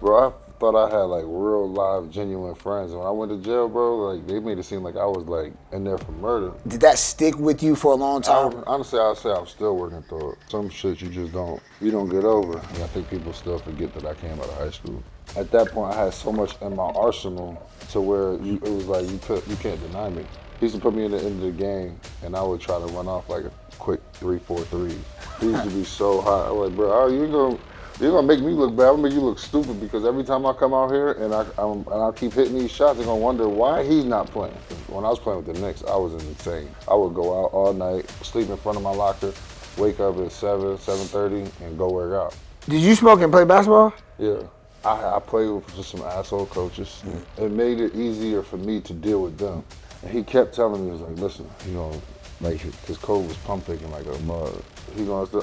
Bro, I thought I had like real live, genuine friends. When I went to jail, bro, like they made it seem like I was like in there for murder. Did that stick with you for a long time? Honestly, I'd say I'm still working through it. Some shit you don't get over. And I think people still forget that I came out of high school. At that point, I had so much in my arsenal to where it was like you can't deny me. He used to put me in the end of the game, and I would try to run off like a quick 3-4 threes. He used to be so hot. I was like, bro, you're gonna make me look bad. I'm gonna make you look stupid because every time I come out here and I keep hitting these shots, they're gonna wonder why he's not playing. When I was playing with the Knicks, I was insane. I would go out all night, sleep in front of my locker, wake up at 7:30, and go work out. Did you smoke and play basketball? Yeah. I played with just some asshole coaches. It made it easier for me to deal with them. And he kept telling me, he was like, listen, like, because Kobe was pump faking like a mug.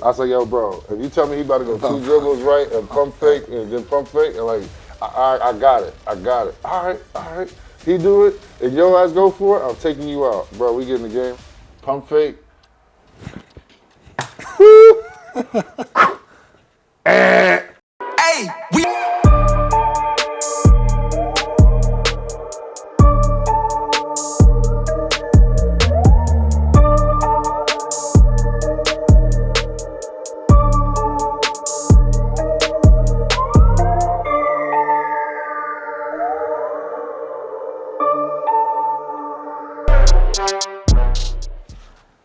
I said, yo, bro, if you tell me he about to go 2 dribbles right and pump fake and then pump fake, and like, I got it. All right. He do it, and your ass go for it, I'm taking you out. Bro, we get in the game, pump fake. Hey, we.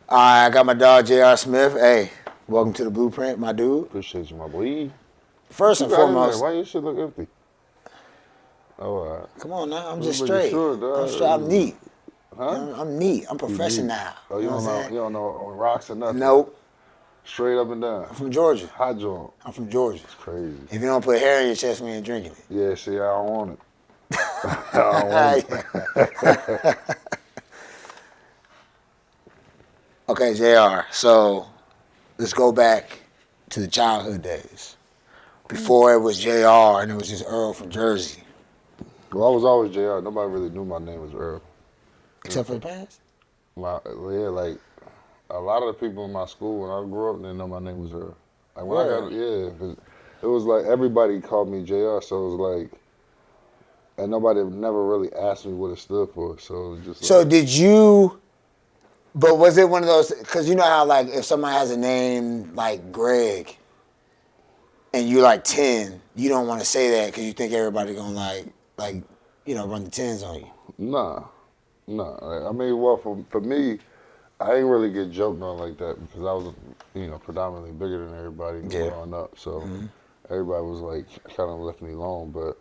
All right, I got my dog J.R. Smith. Hey, welcome to the Blueprint, my dude. Appreciate you, my boy. First and foremost, Why your shit look empty? Oh, all right. come on now, I'm just Making straight. sure, dog. I'm straight. I'm neat. Huh? I'm neat. I'm professional. Oh, you don't know rocks or nothing? Nope. Straight up and down. I'm from Georgia. Hot joint. I'm from Georgia. It's crazy. If you don't put hair in your chest, we ain't drinking it. Yeah, see, I don't want it. I don't want it. Okay, JR, so let's go back to the childhood days. Before it was JR and it was just Earl from Jersey. Well, I was always JR. Nobody really knew my name was Earl. Except for the parents? Like a lot of the people in my school when I grew up, they didn't know my name was Earl. Like cause it was like everybody called me JR, so it was like, and nobody never really asked me what it stood for. So it was just. So did you? But was it one of those? Because you know how like if somebody has a name like Greg, and you're like 10, you don't want to say that because you think everybody gonna run the tens on you. Nah. I mean, well, for me, I ain't really get joked on like that because I was, predominantly bigger than everybody growing up. So everybody was like kind of left me alone. But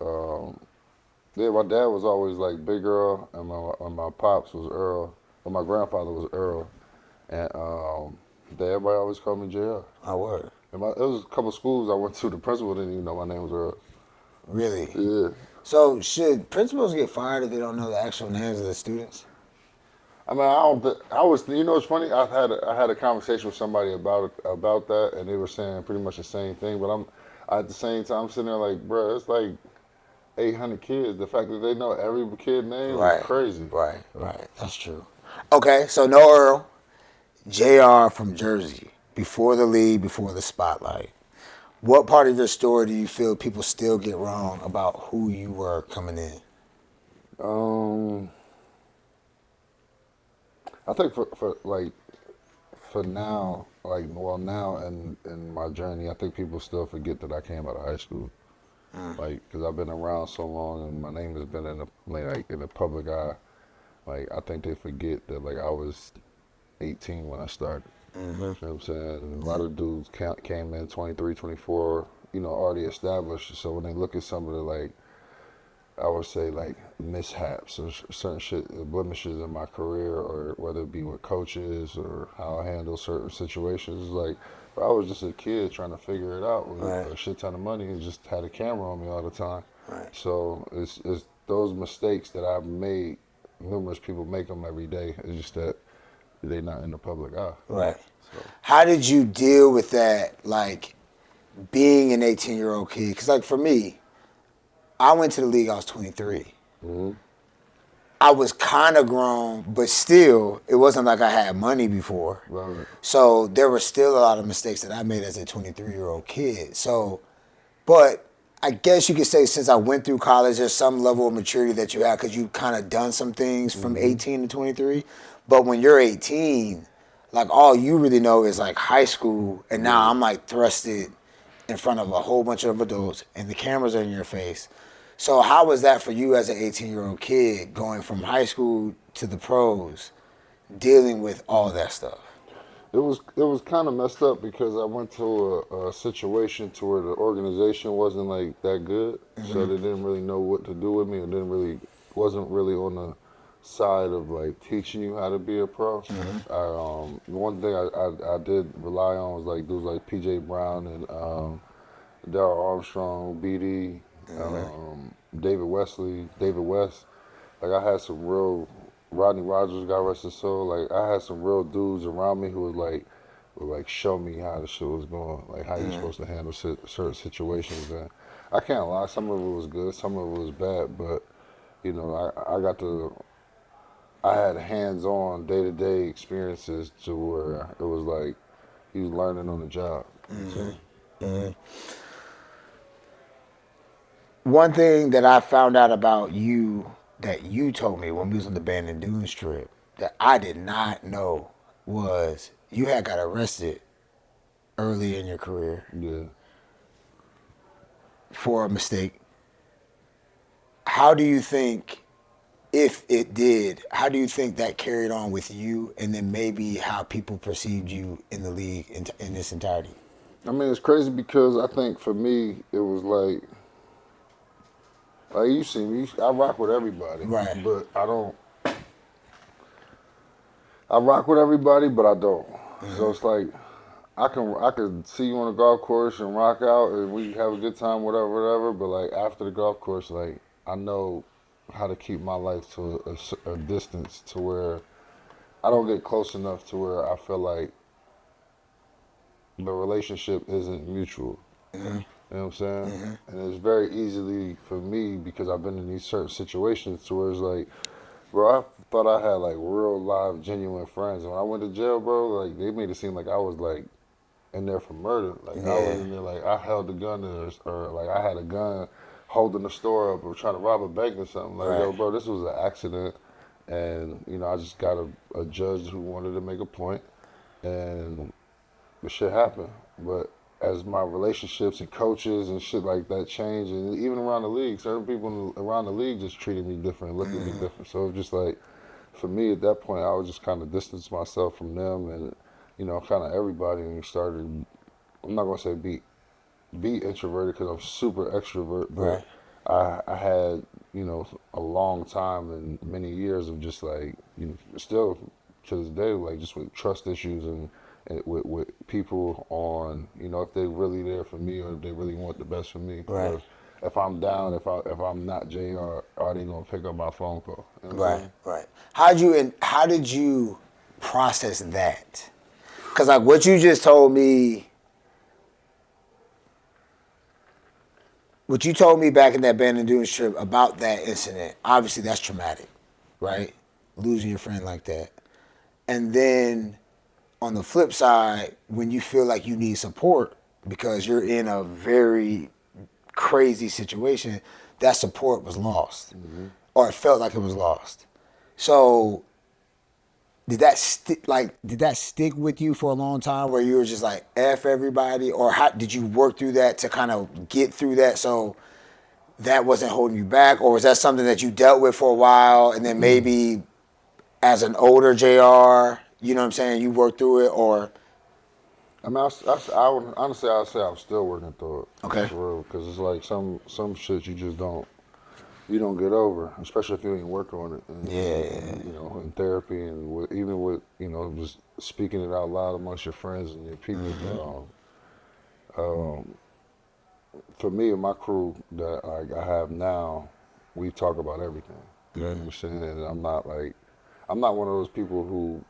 my dad was always like Big Earl, and my pops was Earl, and my grandfather was Earl, and everybody always called me JR. Oh, word. And it was a couple schools I went to. The principal didn't even know my name was Earl. Really? Yeah. So should principals get fired if they don't know the actual names of the students? I mean, it's funny. I had a conversation with somebody about that, and they were saying pretty much the same thing. But at the same time, I'm sitting there like, bro, it's like 800 kids. The fact that they know every kid name is crazy. Right. That's true. Okay, so no Earl, JR from Jersey, before the league, before the spotlight. What part of your story do you feel people still get wrong about who you were coming in? I think for now, now in my journey, I think people still forget that I came out of high school. Like, because I've been around so long and my name has been in the public eye. Like, I think they forget that like I was 18 when I started. You know what I'm saying? And a lot of dudes came in 23, 24, already established. So when they look at some of the like, I would say like mishaps or certain shit, blemishes in my career, or whether it be with coaches or how I handle certain situations, like I was just a kid trying to figure it out with a shit ton of money and just had a camera on me all the time. Right. So it's those mistakes that I've made. Numerous people make them every day. It's just that they're not in the public eye. Right. So. How did you deal with that, like being an 18-year-old kid? Because like for me, I went to the league, I was 23. Mm-hmm. I was kind of grown, but still, it wasn't like I had money before. Right. So there were still a lot of mistakes that I made as a 23-year-old kid. So, but I guess you could say since I went through college, there's some level of maturity that you have because you've kind of done some things from 18 to 23. But when you're 18, like all you really know is like high school, and now I'm like thrusted in front of a whole bunch of adults, and the cameras are in your face. So how was that for you as an 18-year-old kid going from high school to the pros, dealing with all that stuff? It was kind of messed up because I went to a situation to where the organization wasn't like that good, so they didn't really know what to do with me, and wasn't really on the side of like teaching you how to be a pro. One thing I did rely on was like dudes like PJ Brown and Darryl Armstrong, BD, David West. Like I had some real Rodney Rogers, God rest his soul. Like I had some real dudes around me who would like show me how the shit was going, like how you're supposed to handle certain situations. And I can't lie, some of it was good, some of it was bad, but you know, I had hands-on day-to-day experiences to where it was like he was learning on the job. One thing that I found out about you that you told me when we was on the Band and Dunes trip that I did not know was you had got arrested early in your career Yeah. for a mistake. How do you think, if it did, how do you think that carried on with you and then maybe how people perceived you in the league in this entirety? I mean, it's crazy because I think for me, it was like you see me, I rock with everybody, Right. but I rock with everybody, but I don't. So it's like I could see you on the golf course and rock out and we have a good time, whatever. But like after the golf course, like I know how to keep my life to a distance to where I don't get close enough to where I feel like the relationship isn't mutual. You know what I'm saying? And it's very easily for me because I've been in these certain situations to where it's like, bro, I thought I had like real live genuine friends. When I went to jail, bro, like they made it seem like I was like in there for murder. Like I was in there like I held a gun or like I had a gun holding the store up or trying to rob a bank or something. Like, yo, Right. bro, this was an accident. And, you know, I just got a judge who wanted to make a point and the shit happened. But as my relationships and coaches and shit like that changed, and even around the league, certain people around the league just treated me different, looked at me different. So it was just like, for me at that point, I was just kind of distance myself from them and, you know, kind of everybody, and started. I'm not gonna say be introverted because I'm super extrovert, but Right. I had, you know, a long time and many years of just like, you know, still to this day, like just with trust issues and with people on, you know, if they really there for me or if they really want the best for me. Right. Or if I'm down, if I'm not JR, are they gonna pick up my phone call? You know what I'm Right. saying? Right. How did you process that? Because like what you just told me, what you told me back in that Band and Dunes trip about that incident, obviously that's traumatic, right? Losing your friend like that. And then on the flip side, when you feel like you need support because you're in a very crazy situation, that support was lost. Or it felt like it was lost. So did that stick with you for a long time where you were just like F everybody? Or how did you work through that to kind of get through that so that wasn't holding you back? Or was that something that you dealt with for a while and then maybe as an older JR, you know what I'm saying, you worked through it? Or I mean, I would, honestly, I'd say I'm still working through it okay. for real, because it's like some shit you just don't get over, especially if you ain't work on it, Yeah. and, you know, in therapy and even with, you know, just speaking it out loud amongst your friends and your people. For me and my crew that I have now, we talk about everything. You know what I'm saying? And I'm not one of those people who,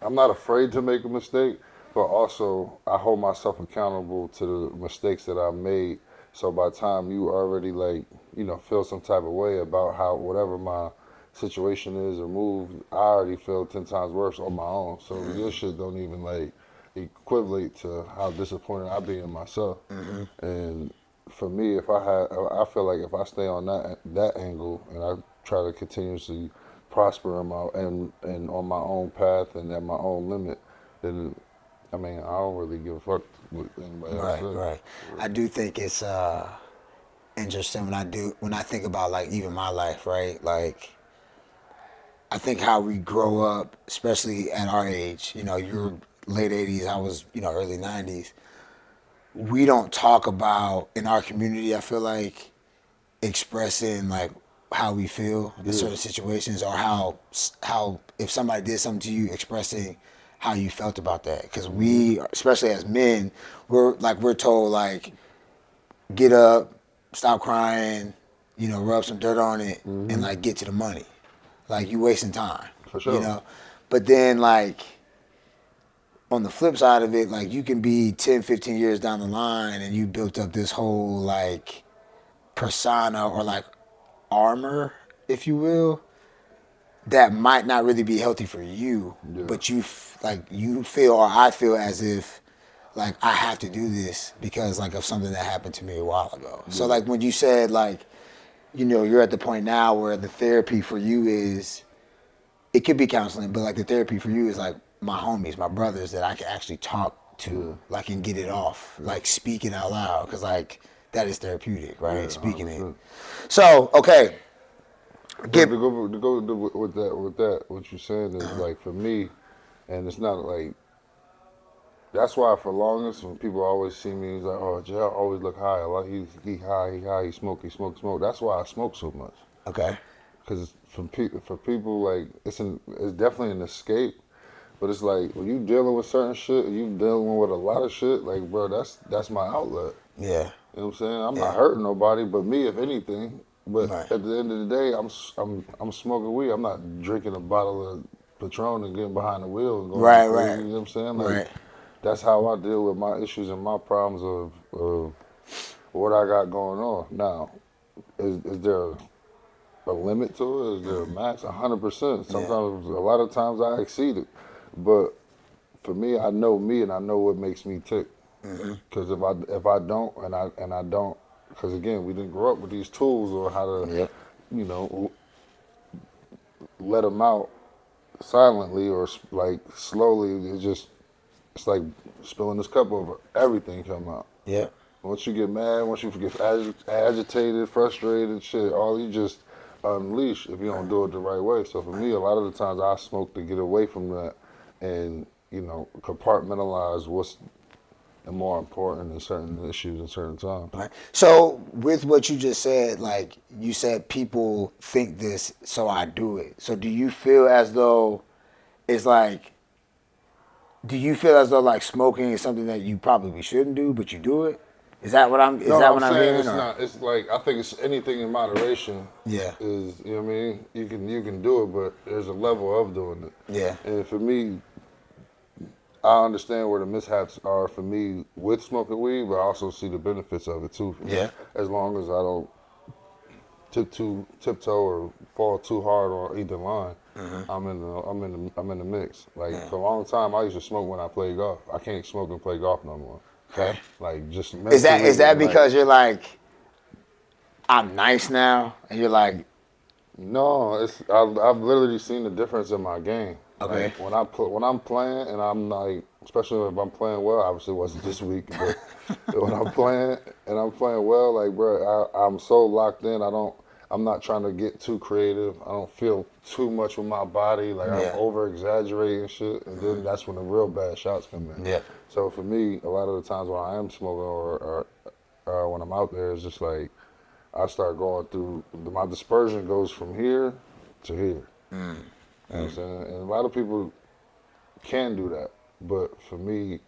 I'm not afraid to make a mistake, but also I hold myself accountable to the mistakes that I've made. So by the time you already like, you know, feel some type of way about how whatever my situation is or move, I already feel 10 times worse on my own. So your shit don't even like equivalent to how disappointed I be in myself. Mm-hmm. And for me, I feel like if I stay on that angle and I try to continuously prosper in my and on my own path and at my own limit, then I mean I don't really give a fuck what anybody else Right, says. right. I do think it's interesting when I think about like even my life, right? Like I think how we grow up, especially at our age, you know, you're late 80s, I was, you know, early 90s. We don't talk about in our community, I feel like expressing like how we feel in Yeah, certain situations or how if somebody did something to you, expressing how you felt about that. Because we, especially as men, we're told like get up, stop crying, you know, rub some dirt on it, and like get to the money. Like you wasting time, for you sure. know. But then like on the flip side of it, like you can be 10, 15 years down the line and you built up this whole like persona or like armor, if you will, that might not really be healthy for you, Yeah, but like you feel or I feel as if like I have to do this because like of something that happened to me a while ago. So yeah, like when you said like, you know, you're at the point now where the therapy for you is it could be counseling, but like the therapy for you is like my homies, my brothers that I can actually talk to, yeah, like and get it off, like speak it out loud, because like that is therapeutic, right? yeah, Speaking it. 100%. So okay, But get with that, what you're saying is like for me, and it's not like that's why for longest when people always see me, he's like, oh, Jay always look high. Like he high, he smoke, he smoke, smoke. That's why I smoke so much. okay, Because for people like it's definitely an escape. But it's like when you dealing with certain shit, you dealing with a lot of shit. Like bro, that's my outlet. yeah, You know what I'm saying? I'm not yeah, hurting nobody but me, if anything. But right, at the end of the day, I'm smoking weed. I'm not drinking a bottle of Patron and getting behind the wheel and going to be right, crazy. right, You know what I'm saying? Like right, that's how I deal with my issues and my problems of what I got going on. Now, is there a limit to it? Is there a max? 100%. yeah, Sometimes, a lot of times, I exceed it. But for me, I know me and I know what makes me tick. Because if I don't and I don't, because again, we didn't grow up with these tools or how to, yep, you know, let them out silently or like slowly. It's like spilling this cup over. Everything come out. yep, Once you get mad, once you get agitated, frustrated, shit, all you just unleash if you don't do it the right way. So for me, a lot of the times I smoke to get away from that and, you know, compartmentalize what's more important in certain issues in certain times. right. So with what you just said, like you said, people think this, so I do it. So do you feel as though it's like? Do you feel as though like smoking is something that you probably shouldn't do, but you do it? Is that what I'm? Is No, that I'm what I'm saying hearing? it's Or not. It's like I think it's anything in moderation. yeah, Is you know what I mean? You can do it, but there's a level of doing it. yeah, And for me, I understand where the mishaps are for me with smoking weed, but I also see the benefits of it too. For me, yeah, as long as I don't tiptoe or fall too hard on either line, I'm in the mix. Like yeah. for a long time, I used to smoke when I played golf. I can't smoke and play golf no more. Okay. Like just Is mentally that and like because you're like I'm nice now, and you're like no, I've literally seen the difference in my game. okay, Like when I'm playing and I'm like, especially if I'm playing well. Obviously, it wasn't this week, but when I'm playing and I'm playing well, like bro, I'm so locked in. I'm not trying to get too creative. I don't feel too much with my body. Like I'm yeah, over exaggerating shit, and then that's when the real bad shots come in. yeah, So for me, a lot of the times when I am smoking or when I'm out there, it's just like I start going through my dispersion goes from here to here. You know what I'm saying? And a lot of people can do that, but for me,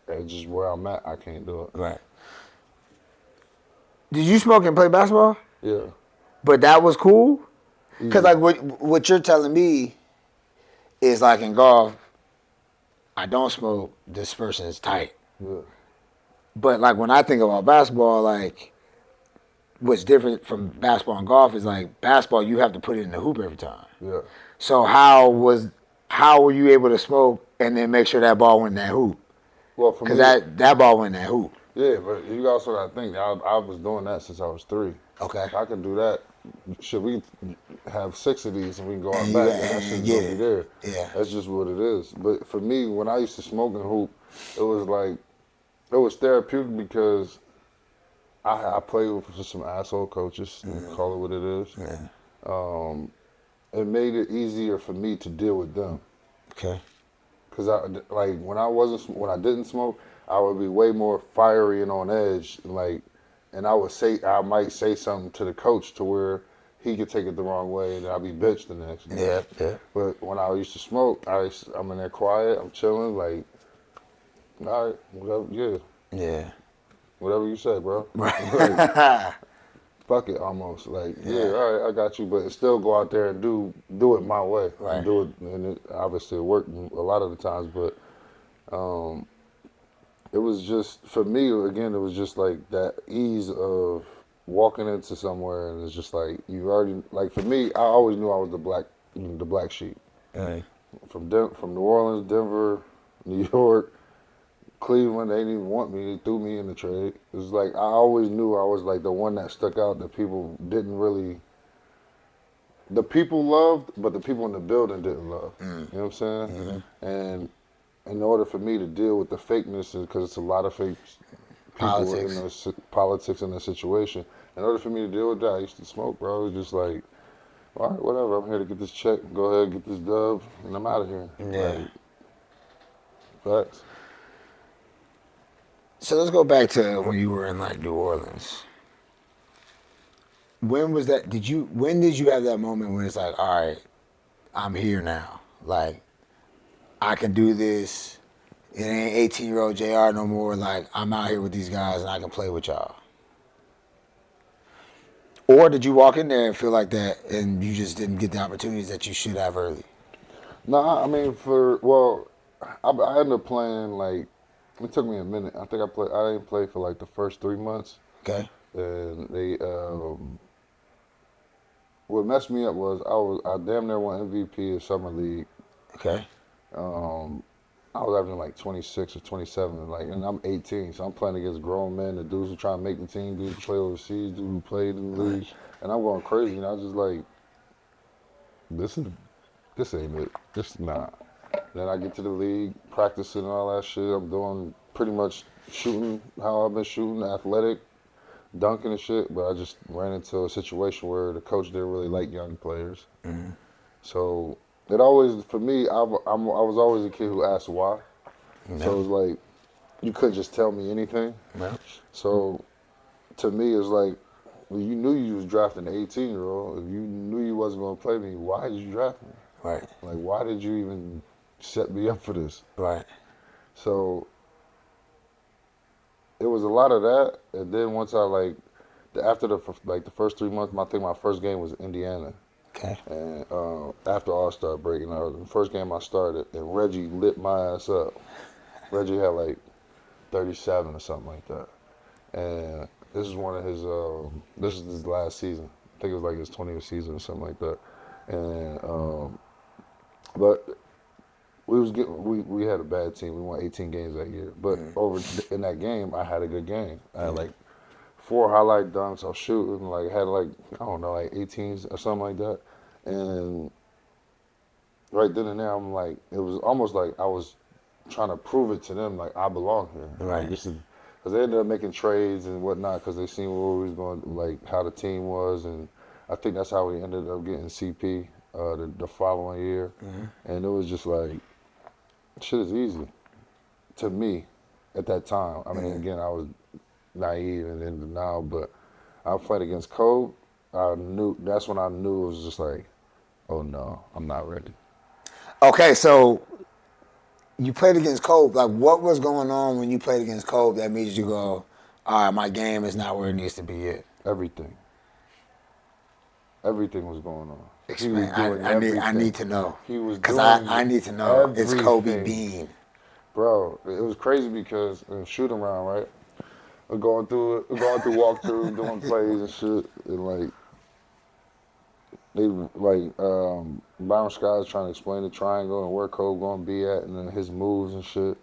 at just where I'm at, I can't do it. right. Did you smoke and play basketball? Yeah, But that was cool. Cause easy. like what you're telling me is like in golf, I don't smoke. This person is tight. Yeah, But like when I think about basketball, like what's different from basketball and golf is like basketball, you have to put it in the hoop every time. yeah. So how were you able to smoke and then make sure that ball went in that hoop? Well, for Because me, that ball went in that hoop. yeah, but you also got to think, I was doing that since I was 3. Okay. I can do that. Should we have 6 of these and we can go out And you back, got then that and shit's get going to be it. there. Yeah. That's just what it is. But for me, when I used to smoke and hoop, it was like, it was therapeutic because I played with some asshole coaches, call it what it is. Yeah. It made it easier for me to deal with them. Okay. Cause like when I didn't smoke, I would be way more fiery and on edge. Like, and I might say something to the coach to where he could take it the wrong way, and I'd be bitched the next day. Yeah. Yeah. But when I used to smoke, I'm in there quiet, I'm chilling, like, all right, whatever, yeah, Yeah. whatever you say, bro. Like, Right. fuck it, almost. Like, yeah, Yeah. all right, I got you, but still go out there and do it my way, and Right. do it, and it obviously it worked a lot of the times, but. It was just for me again. It was just like that ease of walking into somewhere, and it's just like you already like. For me, I always knew I was the black sheep Right. from New Orleans, Denver, New York, Cleveland. They didn't even want me. They threw me in the trade. It was like I always knew I was like the one that stuck out that people didn't really. The people loved, but the people in the building didn't love. You know what I'm saying? And in order for me to deal with the fakeness, because it's a lot of fake people in Politics. the politics in the situation. In order for me to deal with that, I used to smoke, bro. It was just like, all right, whatever. I'm here to get this check. Go ahead, get this dub, and I'm out of here. Yeah. Like, facts. So let's go back to when you were in like New Orleans. When was that? When did you have that moment when it's like, all right, I'm here now. Like, I can do this. It ain't 18-year-old JR no more. Like, I'm out here with these guys and I can play with y'all. Or did you walk in there and feel like that and you just didn't get the opportunities that you should have early? No, I mean I ended up playing like it took me a minute. I think I didn't play for like the first 3 months, Okay. and they what messed me up was I damn near won MVP of summer league. Okay. I was averaging like 26 or 27, like, and I'm 18, so I'm playing against grown men, the dudes who try to make the team, dudes who play overseas, dudes who played in the league, and I'm going crazy, and I was just like, this is, this ain't it, this not. Then I get to the league, practicing and all that shit. I'm doing pretty much shooting how I've been shooting, athletic, dunking and shit, but I just ran into a situation where the coach didn't really like young players. So it always, for me, I was always a kid who asked why. So it was like, you couldn't just tell me anything. Yeah. So to me, it's like, well, you knew you was drafting an 18-year-old. If you knew you wasn't going to play me, why did you draft me? Right. Like, why did you even set me up for this? Right. So it was a lot of that. And then once after the first 3 months, I think my first game was Indiana. Okay. And after All-Star break, the first game I started, and Reggie lit my ass up. Reggie had like 37 or something like that. And this is this is his last season. I think it was like his 20th season or something like that. And but we had a bad team. We won 18 games that year. But in that game, I had a good game. I had like 4 highlight dunks. I was shooting, like had like I don't know, like 18s or something like that. And right then and there, I'm like, it was almost like I was trying to prove it to them, like I belong here. Right. Like, this is because they ended up making trades and whatnot because they seen where we was going, like how the team was, and I think that's how we ended up getting CP the following year. And it was just like, shit is easy to me at that time. I mean, again, I was naive and then now, but I played against Kobe. That's when I knew it was just like, oh no, I'm not ready. Okay, so you played against Kobe. Like, what was going on when you played against Kobe that made you go, all right, my game is not where it needs to be yet? Everything. Everything was going on. He was Explain. doing I everything. need to know. He was Because doing I need to know. It's Kobe everything. Bean. Bro, it was crazy because in shoot around, right? We're going through walkthroughs, doing plays and shit, and like Byron Scott's trying to explain the triangle and where Kobe gonna be at, and then his moves and shit.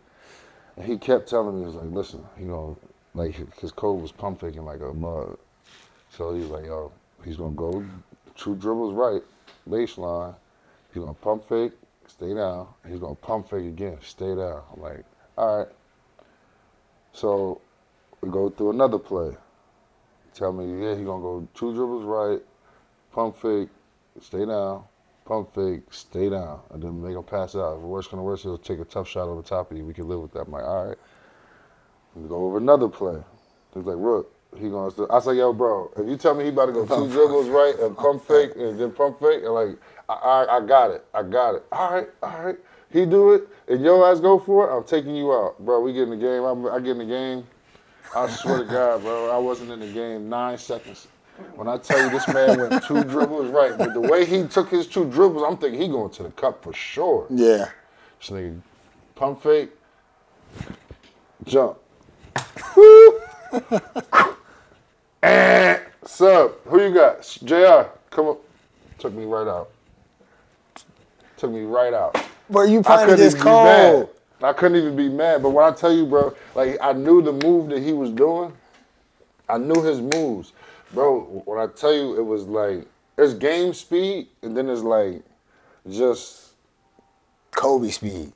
And he kept telling me, he was like, listen, like his code was pump faking like a mug. So he was like, yo, he's gonna go 2 dribbles right, baseline. He's gonna pump fake, stay down. He's gonna pump fake again, stay down. I'm like, all right. So we go through another play. Tell me, yeah, he's gonna go 2 dribbles right, pump fake, stay down, pump fake, stay down, and then make him pass out. If worst come to worst, he'll take a tough shot over top of you. We can live with that. I'm like, all right. We go over another play. He's like, Rook, he gonna. I was like, yo, bro, if you tell me he about to go 2 dribbles right and pump fake and then pump fake, and like, I got it. All right. He do it, and your ass go for it. I'm taking you out, bro. We get in the game. I get in the game. I swear to God, bro, I wasn't in the game 9 seconds. When I tell you this man went 2 dribbles right, but the way he took his 2 dribbles, I'm thinking he going to the cup for sure. Yeah. This nigga pump fake, jump. Woo! And sub, who you got? JR, come up. Took me right out. But you playing against Cole. I couldn't even be mad. But when I tell you, bro, like I knew the move that he was doing. I knew his moves. Bro, when I tell you, it was like, there's game speed, and then there's like, just... Kobe speed.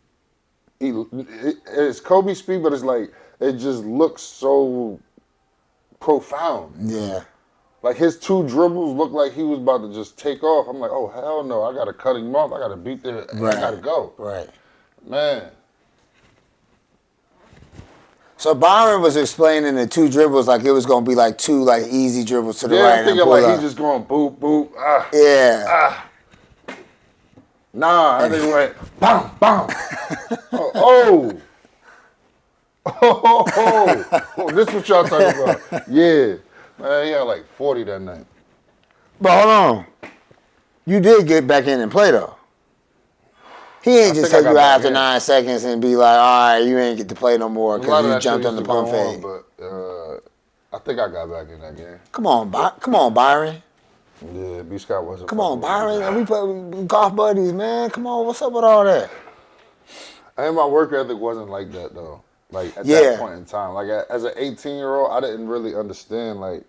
It's Kobe speed, but it's like, it just looks so profound. Yeah. Like his 2 dribbles looked like he was about to just take off. I'm like, oh, hell no, I got to cut him off. I got to beat the... Right. I got to go. Right. Man. So Byron was explaining the 2 dribbles like it was gonna be like 2 like easy dribbles to the right. I'm thinking like he's just going boop, boop, Yeah. Nah, I think went bam, bam. oh. This what y'all talking about. Yeah. Man, he had like 40 that night. But hold on. You did get back in and play though. He ain't just take you out after 9 seconds and be like, all right, you ain't get to play no more because you jumped on the pump fake. But I think I got back in that game. Come on, Byron. Yeah, B. Scott wasn't. Come on, Byron. We play golf buddies, man. Come on, what's up with all that? And my work ethic wasn't like that though. Like at that point in time, like as an 18-year-old, I didn't really understand like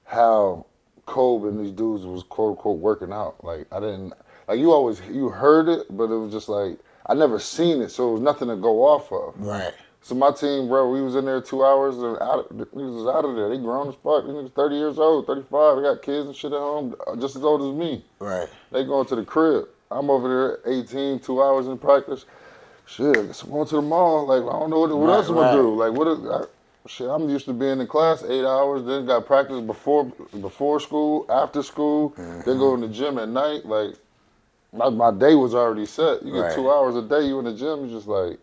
how Kobe and these dudes was quote unquote working out. Like I didn't. Like you heard it, but it was just like, I never seen it, so it was nothing to go off of. Right. So my team, bro, we was in there 2 hours, and niggas was out of there. They grown as fuck. These niggas 30 years old, 35, they got kids and shit at home, just as old as me. Right. They going to the crib. I'm over there 18, 2 hours in practice. Shit, I guess I'm going to the mall. Like, I don't know what else I'm going to do. Like, shit, I'm used to being in class 8 hours, then got practice before school, after school, then go to the gym at night. Like, my day was already set. You get 2 hours a day, you in the gym, you just like,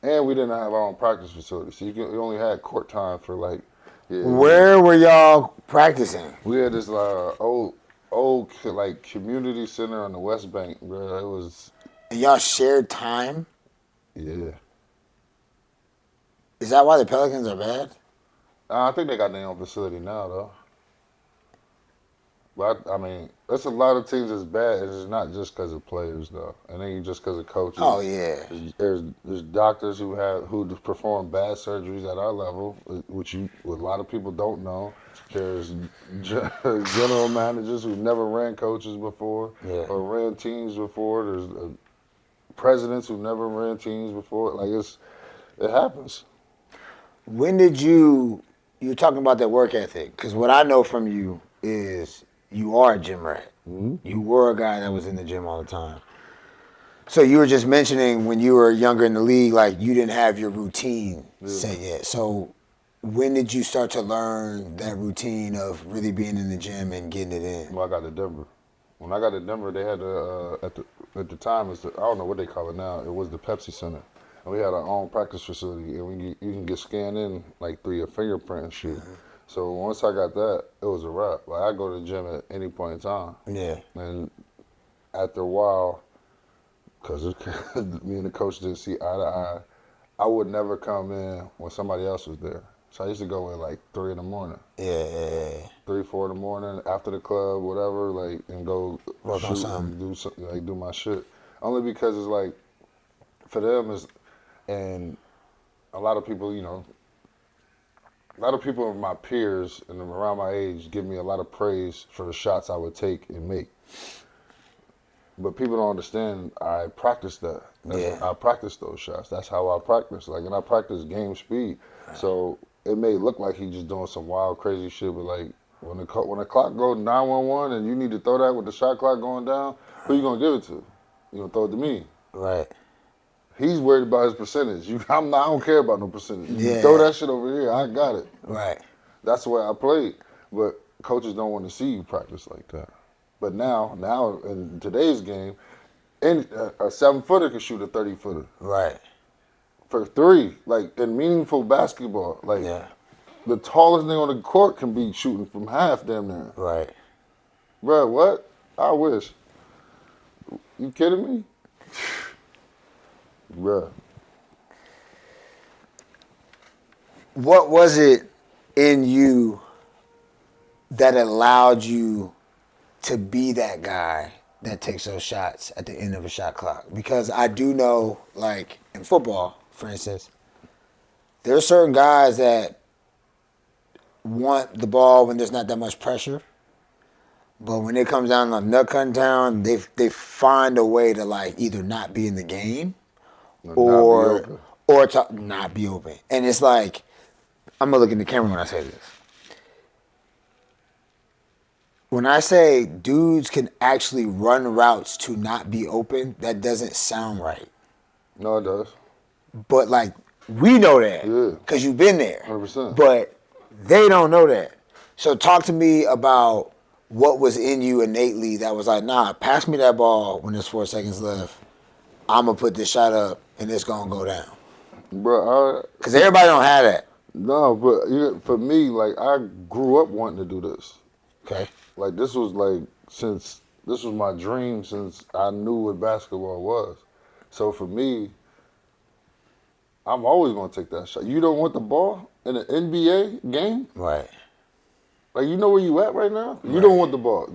and we didn't have our own practice facility, so you only had court time for like. Yeah, where were y'all practicing? We had this old like community center on the West Bank, bro. It was. And y'all shared time? Yeah. Is that why the Pelicans are bad? I think they got their own facility now, though. But, I mean, there's a lot of teams that's bad, and it's not just because of players, though. It ain't just because of coaches. Oh, yeah. There's doctors who perform bad surgeries at our level, which a lot of people don't know. There's general managers who never ran coaches before or ran teams before. There's presidents who never ran teams before. Like, it happens. When did you're talking about that work ethic, because what I know from you is you are a gym rat. Mm-hmm. You were a guy that was in the gym all the time. So you were just mentioning when you were younger in the league, like you didn't have your routine set yet. So when did you start to learn that routine of really being in the gym and getting it in? Well, I got to Denver. When I got to Denver, they had at the time, I don't know what they call it now, it was the Pepsi Center. And we had our own practice facility, and you can get scanned in like through your fingerprint and shit. Mm-hmm. So once I got that, it was a wrap. Like I go to the gym at any point in time. Yeah. And after a while, because me and the coach didn't see eye to eye, I would never come in when somebody else was there. So I used to go in like 3 in the morning. Yeah. 3, 4 in the morning after the club, whatever, like, and go work on something, do my shit. Only because it's like for them and a lot of people, a lot of people of my peers and around my age give me a lot of praise for the shots I would take and make. But people don't understand. I practice that. Yeah. I practice those shots. That's how I practice. Like, and I practice game speed. So it may look like he's just doing some wild, crazy shit, but like when the clock goes 911 and you need to throw that with the shot clock going down, who you gonna give it to? You gonna throw it to me? Right. He's worried about his percentage. I don't care about no percentage. You Yeah. throw that shit over here, I got it. Right. That's the way I played. But coaches don't want to see you practice like that. But now in today's game, a 7-footer can shoot a 30-footer. Right. For three, like in meaningful basketball, like Yeah. the tallest nigga on the court can be shooting from half damn near. Right. Bruh, what? I wish. You kidding me? Bruh. What was it in you that allowed you to be that guy that takes those shots at the end of a shot clock? Because I do know, like in football, for instance, there are certain guys that want the ball when there's not that much pressure. But when it comes down to nut cutting town, they find a way to like either not be in the game or to not be open. And it's like, I'm gonna look in the camera when I say this. When I say dudes can actually run routes to not be open, that doesn't sound right. No, it does. But like, we know that because you've been there. 100%. But they don't know that. So talk to me about what was in you innately that was like, nah, pass me that ball when there's 4 seconds left. I'm going to put this shot up and it's going to go down. Bro, Because everybody don't have that. No, but for me, like, I grew up wanting to do this. Okay. Like, this was my dream since I knew what basketball was. So for me, I'm always going to take that shot. You don't want the ball in an NBA game? Right. Like, you know where you at right now? You don't want the ball.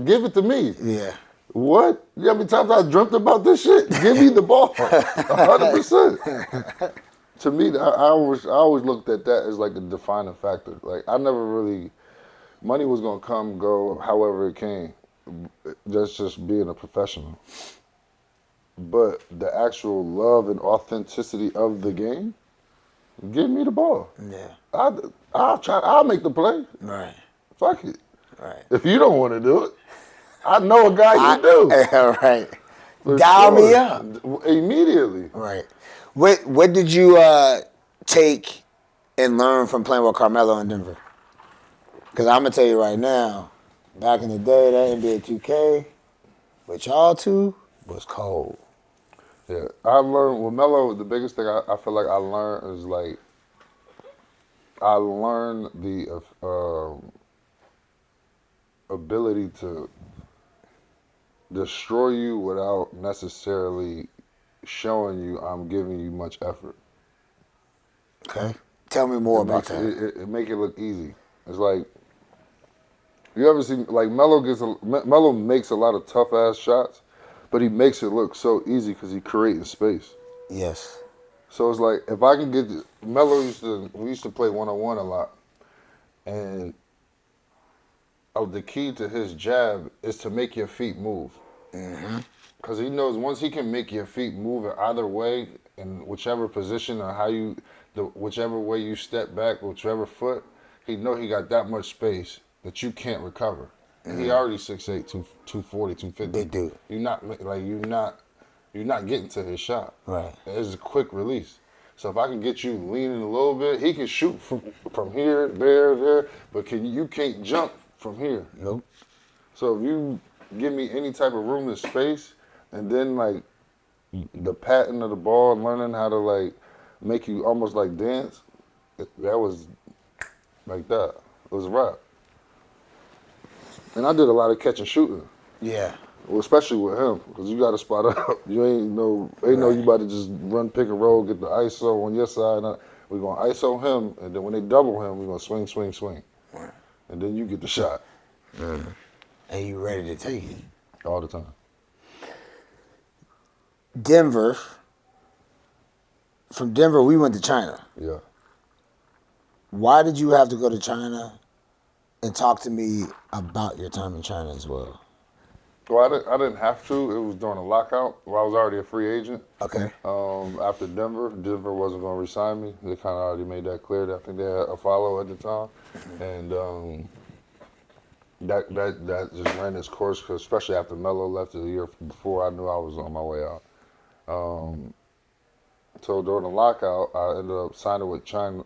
Give it to me. Yeah. What? You know how many times I dreamt about this shit? Give me the ball. 100%. To me, I always looked at that as like a defining factor. Like, I never really, money was going to come, go, however it came. That's just being a professional. But the actual love and authenticity of the game, give me the ball. Yeah. I'll make the play. Right. Fuck it. Right. If you don't want to do it, I know a guy you do. Right. For Dial sure. me up. Immediately. Right. What did you take and learn from playing with Carmelo in Denver? Because I'm going to tell you right now, back in the day, that NBA 2K with y'all two was cold. Yeah. I learned with Melo, the biggest thing I feel like I learned is like, I learned the ability to destroy you without necessarily showing you I'm giving you much effort. Okay. Tell me more about that. It make it look easy. It's like, you ever see, like Melo makes a lot of tough ass shots, but he makes it look so easy because he creating space. Yes. So it's like, if I can get, Melo we used to play one-on-one a lot. And the key to his jab is to make your feet move. Because he knows once he can make your feet move either way, in whichever position or whichever way you step back, whichever foot, he know he got that much space that you can't recover. And he already 6'8", 240, 250. Big dude. You're not getting to his shot. Right. It's a quick release. So if I can get you leaning a little bit, he can shoot from here, there, but you can't jump from here. Nope. So if you give me any type of room and space, and then like the patting of the ball, learning how to like make you almost like dance, that was like that. It was a rap. And I did a lot of catch and shooting. Yeah. Well, especially with him, because you got to spot up. You ain't know you about to just run pick and roll, get the ISO on your side. We're going to ISO him, and then when they double him, we're going to swing, swing, swing. Right. And then you get the shot. And you ready to take it. All the time. Denver, from Denver, we went to China. Yeah. Why did you have to go to China? And talk to me about your time in China as well. Well, I didn't have to. It was during a lockout. Well, I was already a free agent. Okay. After Denver wasn't going to resign me. They kind of already made that clear. I think they had a follow at the time, and that just ran its course. Cause especially after Melo left the year before, I knew I was on my way out. So during the lockout, I ended up signing with China,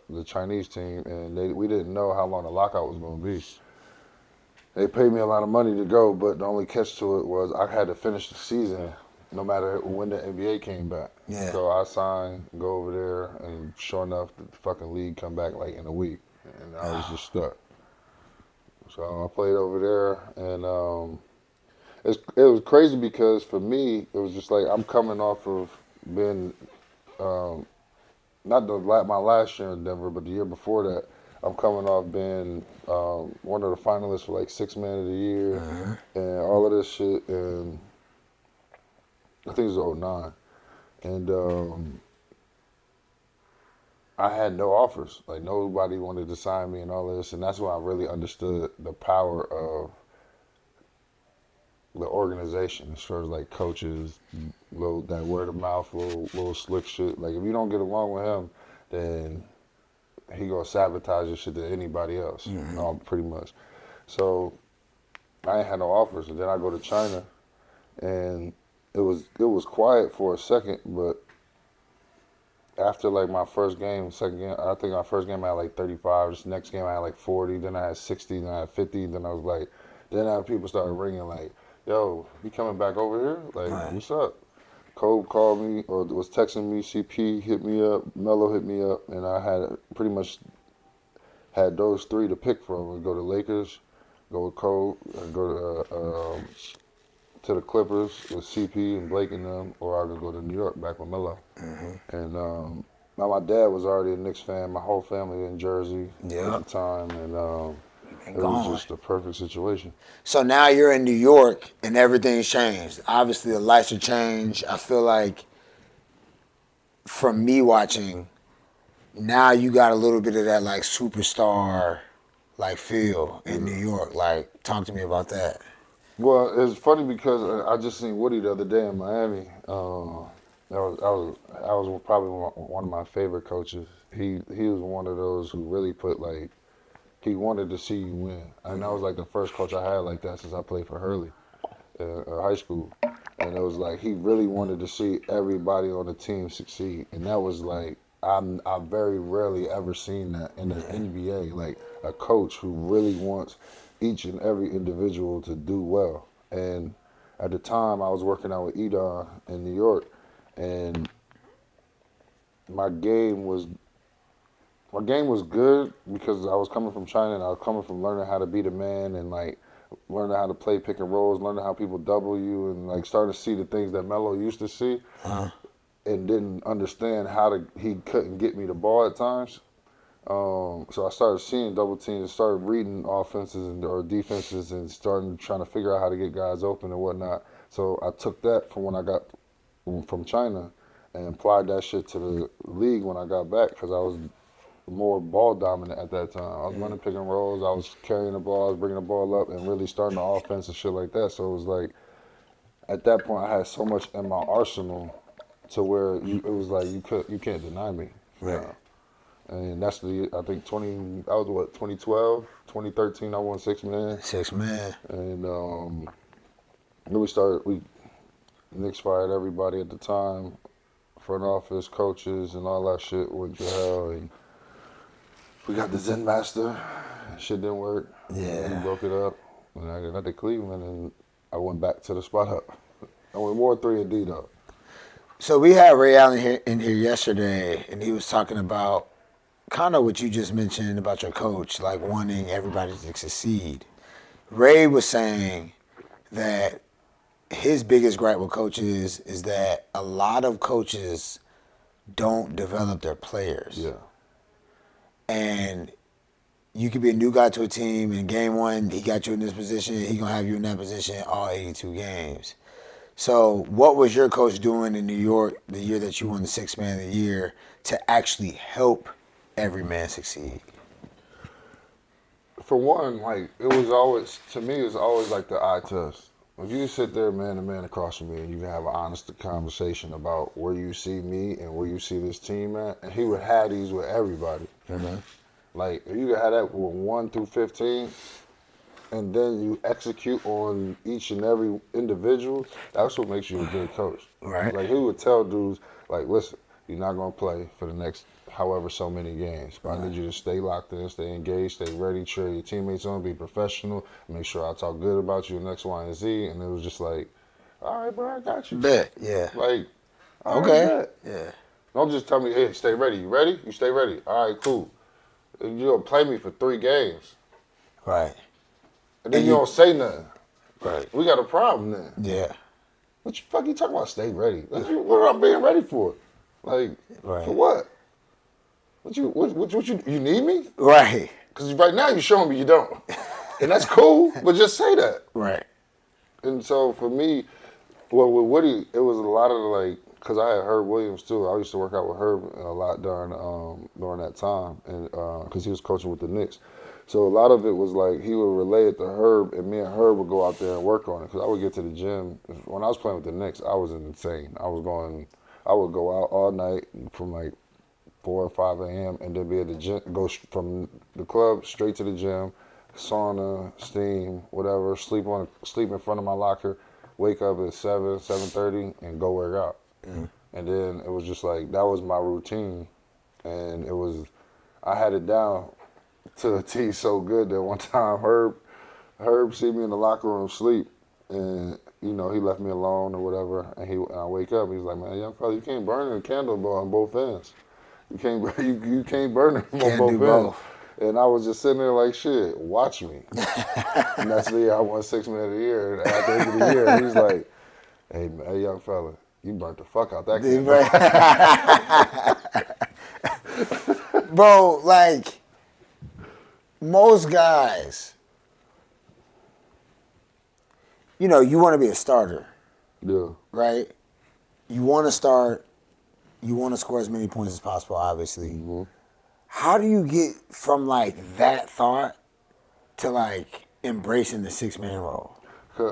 the Chinese team, and we didn't know how long the lockout was going to be. They paid me a lot of money to go, but the only catch to it was I had to finish the season no matter when the NBA came back. Yeah. So I signed, go over there, and sure enough, the fucking league come back like in a week, and I was just stuck. So I played over there, and it was crazy because for me, it was just like I'm coming off of being not my last year in Denver, but the year before that. I'm coming off being one of the finalists for like 6 Man of the Year and all of this shit, and I think it was 09. And I had no offers. Like nobody wanted to sign me and all of this, and that's when I really understood the power of the organization as far as like coaches, that word of mouth, little slick shit. Like if you don't get along with him, then he gonna sabotage your shit to anybody else, pretty much. So I ain't had no offers, and then I go to China, and it was quiet for a second, but after like my first game, second game, I think my first game I had like 35. This next game I had like 40. Then I had 60. Then I had 50. Then I was like, then people started ringing like, "Yo, you coming back over here? Like, what's up?" Kobe called me or was texting me. CP hit me up. Melo hit me up, and I had pretty much had those three to pick from. I'd go to Lakers, go with Kobe, and go to the Clippers with CP and Blake and them, or I could go to New York back with Melo. And now my dad was already a Knicks fan. My whole family in Jersey at the time, and it was just a perfect situation. So now you're in New York and everything's changed. Obviously, the lights are changed. I feel like from me watching, now you got a little bit of that like superstar like feel in New York. Like, talk to me about that. Well, it's funny because I just seen Woody the other day in Miami. I was probably one of my favorite coaches. He was one of those who really put like he wanted to see you win, and that was like the first coach I had like that since I played for Hurley, high school, and it was like he really wanted to see everybody on the team succeed, and that was like I very rarely ever seen that in the NBA, like a coach who really wants each and every individual to do well. And at the time, I was working out with Edon in New York, and my game was good because I was coming from China and I was coming from learning how to be the man and like learning how to play pick and rolls, learning how people double you, and like starting to see the things that Melo used to see, and didn't understand he couldn't get me the ball at times. So I started seeing double teams and started reading offenses or defenses and starting trying to figure out how to get guys open and whatnot. So I took that from when I got from China and applied that shit to the league when I got back because I was more ball dominant at that time. I was running pick and rolls, I was carrying the ball, I was bringing the ball up and really starting the offense and shit like that. So it was like at that point I had so much in my arsenal to where it was like you can't deny me. Right. And that's I think 2012, 2013 I won 6 Man. 6 Man. And then Knicks fired everybody at the time, front office, coaches, and all that shit went to hell. And we got the Zen Master, shit didn't work. Yeah. We broke it up, and I got to Cleveland, and I went back to the spot up. I went more 3 and D though. So we had Ray Allen in here yesterday, and he was talking about kind of what you just mentioned about your coach, like wanting everybody to succeed. Ray was saying that his biggest gripe with coaches is that a lot of coaches don't develop their players. Yeah. And you could be a new guy to a team, and game one, he got you in this position, he going to have you in that position all 82 games. So, what was your coach doing in New York the year that you won the Sixth Man of the Year to actually help every man succeed? For one, like it was always to me, it's always like the eye test. If you sit there man to man across from me and you can have an honest conversation about where you see me and where you see this team at, and he would have these with everybody. Mm-hmm. Like if you could have that with 1 through 15, and then you execute on each and every individual, that's what makes you a good coach. Right. Like he would tell dudes, like, listen, you're not gonna play for the next however so many games. But I need you to stay locked in, stay engaged, stay ready, cheer your teammates on, be professional, make sure I talk good about you, and X, Y, and Z. And it was just like, all right, bro, I got you. Bet. Yeah. Like, all right, Okay. bet. Yeah. Don't just tell me, hey, stay ready. You ready? You stay ready. All right, cool. You'll play me for 3 games. Right. And then And you you- don't say nothing. Right. We got a problem then. Yeah. What you fuck you talking about? Stay ready. What am I being ready for? Like, Right. for what? What you need me? Right. Because right now you're showing me you don't. And that's cool, but just say that. Right. And so for me, well, with Woody, it was a lot of like, because I had Herb Williams too. I used to work out with Herb a lot during that time, and because he was coaching with the Knicks. So a lot of it was like he would relay it to Herb, and me and Herb would go out there and work on it. Because I would get to the gym when I was playing with the Knicks. I was insane. I would go out all night from like 4 or 5 a.m. and then be at the gym, go from the club straight to the gym, sauna, steam, whatever. Sleep in front of my locker. Wake up at 7:30, and go work out. And then it was just like that was my routine, and I had it down to a T so good that one time Herb see me in the locker room sleep, and he left me alone or whatever, and I wake up, he's like, man, young fella, you can't burn a candle on both ends. You can't burn them on Can't both do ends. both. And I was just sitting there like, shit, watch me. And that's the year I won Sixth Man of the Year. And at the end of the year, he's like, hey, man, hey, young fella, you burnt the fuck out that candle. Bro, like, most guys, you want to be a starter, Yeah. right? You want to start. You want to score as many points as possible, obviously. Mm-hmm. How do you get from, like, that thought to, like, embracing the 6-man role?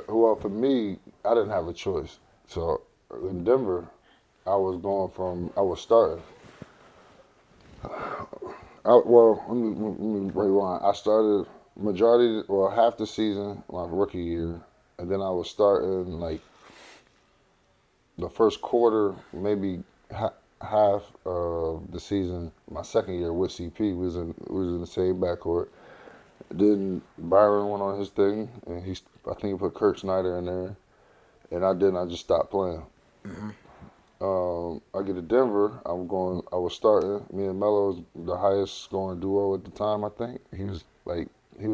Well, for me, I didn't have a choice. So in Denver, I was starting. Let me rewind. I started half the season, my rookie year, and then I was starting like the first quarter, maybe half of the season. My second year with CP, we was in the same backcourt. Then Byron went on his thing, and I think he put Kurt Snyder in there, and I just stopped playing. Mm-hmm. I get to Denver. I was starting. Me and Melo was the highest scoring duo at the time. I think he was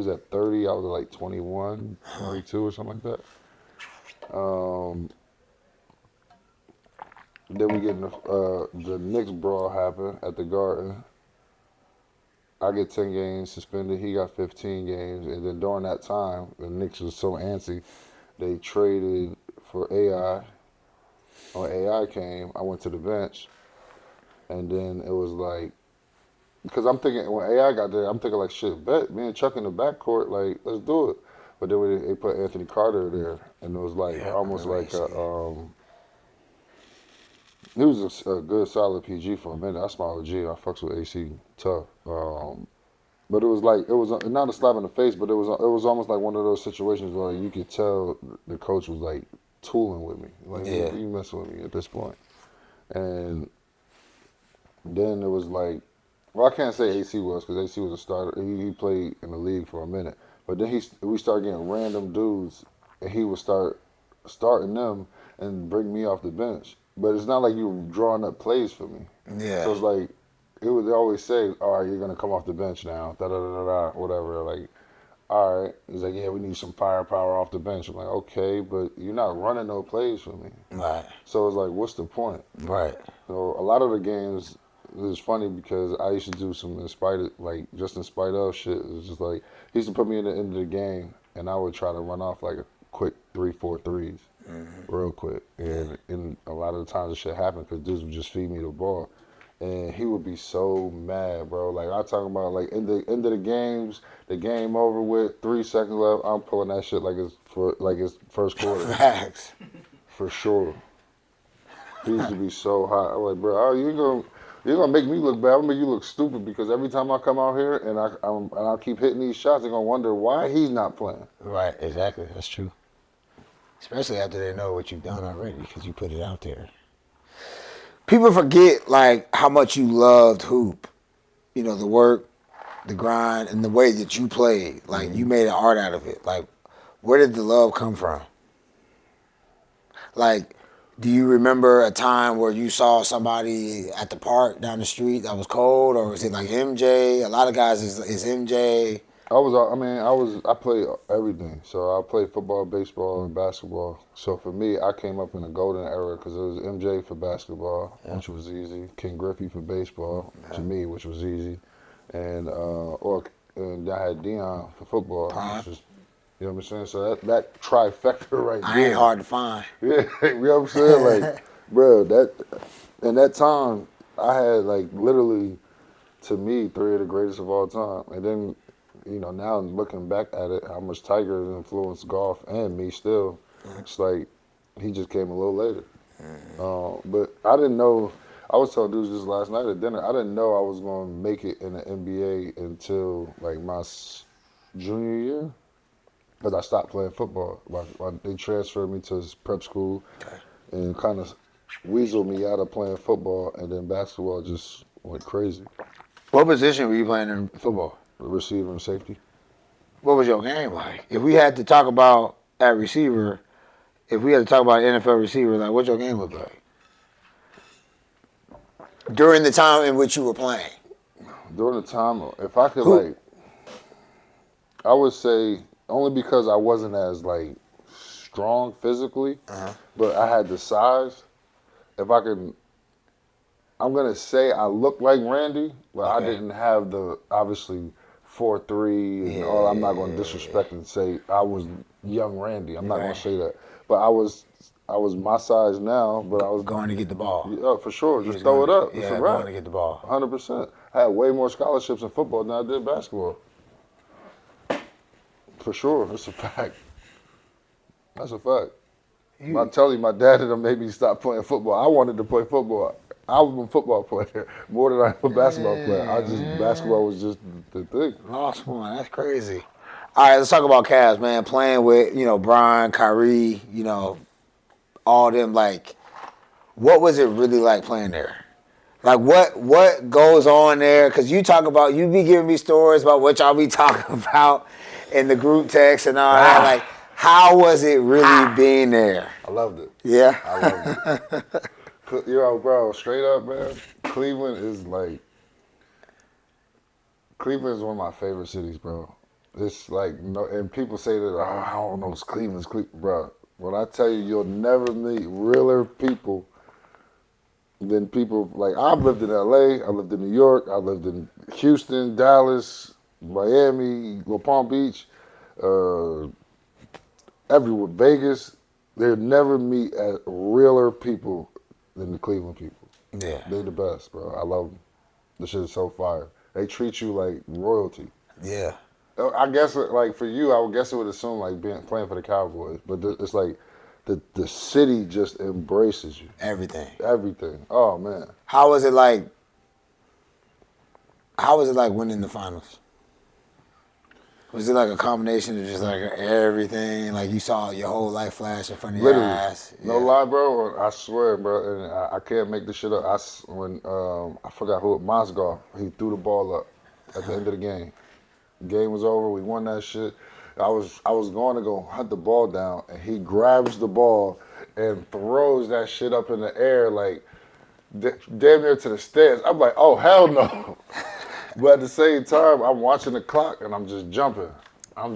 at 30. I was at like 21, 22 or something like that. Then we get in the Knicks brawl happen at the Garden. I get 10 games suspended. He got 15 games. And then during that time, the Knicks was so antsy, they traded for AI. When AI came, I went to the bench. And then it was like, because I'm thinking, when AI got there, I'm thinking like, shit, bet, me and Chuck in the backcourt, like, let's do it. But then they put Anthony Carter there. And it was like, almost like he was a good, solid PG for a minute. I smiled with G. I fucks with AC tough. But it was not a slap in the face, but it was almost like one of those situations where you could tell the coach was like tooling with me. Like, you messing with me at this point. And then it was like, well, I can't say AC was, because AC was a starter. He played in the league for a minute. But then we started getting random dudes, and he would start starting them and bring me off the bench. But it's not like you were drawing up plays for me. Yeah. So it's like, they always say, all right, you're going to come off the bench now, da-da-da-da-da, whatever. Like, all right. It's like, yeah, we need some firepower off the bench. I'm like, okay, but you're not running no plays for me. Right. So it's like, what's the point? Right. So a lot of the games, it was funny because I used to do some in spite of shit. It was just like, he used to put me in the end of the game, and I would try to run off like a quick 3-4 threes. real quick. And a lot of the times, the shit happened because dudes would just feed me the ball. And he would be so mad, bro. Like I talking about, like in the end of the games, the game over with, 3 seconds left. I'm pulling that shit like it's first quarter. Facts. For sure. He used to be so hot. I'm like, bro, you're gonna make me look bad. I'm gonna make you look stupid because every time I come out here and I keep hitting these shots, they're gonna wonder why he's not playing. Right, exactly. That's true. Especially after they know what you've done already because you put it out there. People forget like how much you loved hoop. You know, the work, the grind, and the way that you played. Like you made an art out of it. Like, where did the love come from? Like, do you remember a time where you saw somebody at the park down the street that was cold, or was it like MJ? A lot of guys is MJ. I played everything. So I played football, baseball, and basketball. So for me, I came up in a golden era because it was MJ for basketball, which was easy. Ken Griffey for baseball, to me, which was easy. And I had Dion for football, which was, you know what I'm saying? So that trifecta right there. I ain't hard to find. Yeah, you know what I'm saying? Like, bro, in that time, I had like literally, to me, 3 of the greatest of all time. And then, you know, now looking back at it, how much Tiger has influenced golf and me still. It's like he just came a little later. But I didn't know. I was telling dudes this last night at dinner. I didn't know I was going to make it in the NBA until like my junior year. Because I stopped playing football. They transferred me to prep school and kind of weaseled me out of playing football, and then basketball just went crazy. What position were you playing in football? Receiver and safety. What was your game like? If we had to talk about at receiver, if we had to talk about NFL receiver, like what's your game look like? During the time in which you were playing. During the time, if I could I would say only because I wasn't as like strong physically, but I had the size. If I could, I'm gonna say I looked like Randy, but I didn't have the obviously 4'3" and all. I'm not gonna disrespect and say I was young Randy. I'm not gonna say that, but I was my size now, but I was going to get the ball. Yeah, for sure. Just throw it up. It's a wrap. Going to get the ball. 100%. I had way more scholarships in football than I did basketball. For sure, that's a fact. That's a fact. I'm telling you, my dad done made me stop playing football. I wanted to play football. I was a football player more than I am a basketball player. Basketball was just the thing. Lost one. That's crazy. All right, let's talk about Cavs, man. Playing with, Brian, Kyrie, all them. Like, what was it really like playing there? Like, what goes on there? Because you be giving me stories about what y'all be talking about in the group text and all that. Like, how was it really being there? I loved it. Yeah? I loved it. Bro, straight up, man, Cleveland is one of my favorite cities, bro. It's like, and people say that, I don't know, it's Cleveland's Cleveland. Bro, when I tell you, you'll never meet realer people than people, like, I've lived in LA, I lived in New York, I lived in Houston, Dallas, Miami, Palm Beach, everywhere, Vegas. They'll never meet realer people than the Cleveland people. Yeah. They the best, bro. I love them. This shit is so fire. They treat you like royalty. Yeah. I guess, like, for you, I would guess it would assume, like, playing for the Cowboys. But it's like the city just embraces you. Everything. Everything. Oh, man. How was it like winning the finals? Was it like a combination of just like everything? Like you saw your whole life flash in front of your eyes? No lie, bro. I swear, bro. And I can't make this shit up. I forgot who, Mozgov, he threw the ball up at the end of the game. The game was over. We won that shit. I was going to go hunt the ball down, and he grabs the ball and throws that shit up in the air like damn near to the stands. I'm like, oh, hell no. But at the same time, I'm watching the clock and I'm just jumping. I'm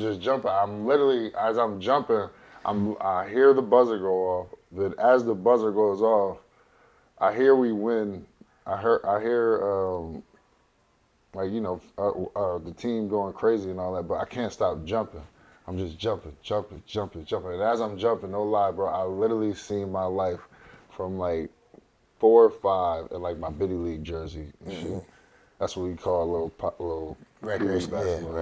literally, as I'm jumping, I hear the buzzer go off. Then as the buzzer goes off, I hear we win. I hear the team going crazy and all that, but I can't stop jumping. I'm just jumping. And as I'm jumping, no lie, bro, I literally seen my life from like 4 or 5 in like my Biddy League jersey and shit. That's what we call a little puberty Recreation, yeah, basketball.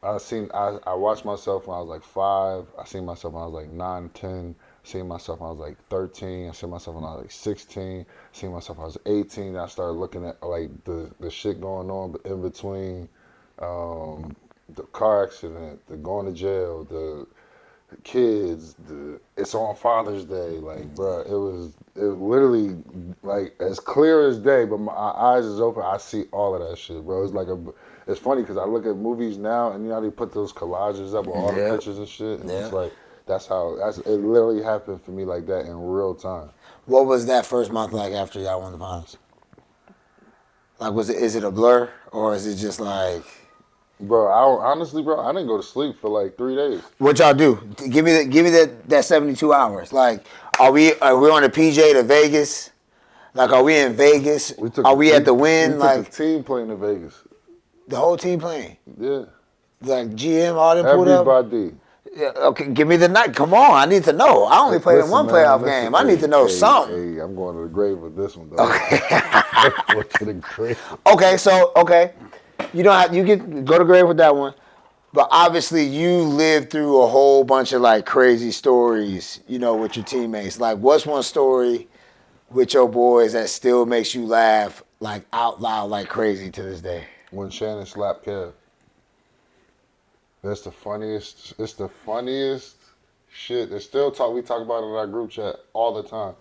right. I watched myself when I was like 5. I seen myself when I was like 9, 10. I seen myself when I was like 13. I seen myself when I was like 16. I seen myself when I was 18. I started looking at like the shit going on in between the car accident, the going to jail, the kids, it's on Father's Day. Like, bro, it literally like as clear as day, but my eyes is open. I see all of that shit, bro. It's funny because I look at movies now and you know how they put those collages up with all the pictures and shit, and it's like it literally happened for me like that in real time. What was that first month like after y'all won the finals? Like, is it a blur or is it just like? Bro, honestly, bro, I didn't go to sleep for like 3 days. What y'all do? Give me that 72 hours. Like, are we on a PJ to Vegas? Like, are we in Vegas? Are we at the Win? We took Like, the team playing to Vegas. the whole team playing? Yeah. Like, GM, all them pulled up? Everybody. Yeah, okay, give me the night. Come on, I need to know. I only played in one playoff game. I need to know something. Hey, I'm going to the grave with this one, though. Okay. Going to the grave. Okay. You don't have, you get go to grave with that one. But obviously you lived through a whole bunch of like crazy stories, you know, with your teammates. Like, what's one story with your boys that still makes you laugh like out loud like crazy to this day? When Shannon slapped Kev. That's the funniest. It's the funniest shit. We talk about it in our group chat all the time.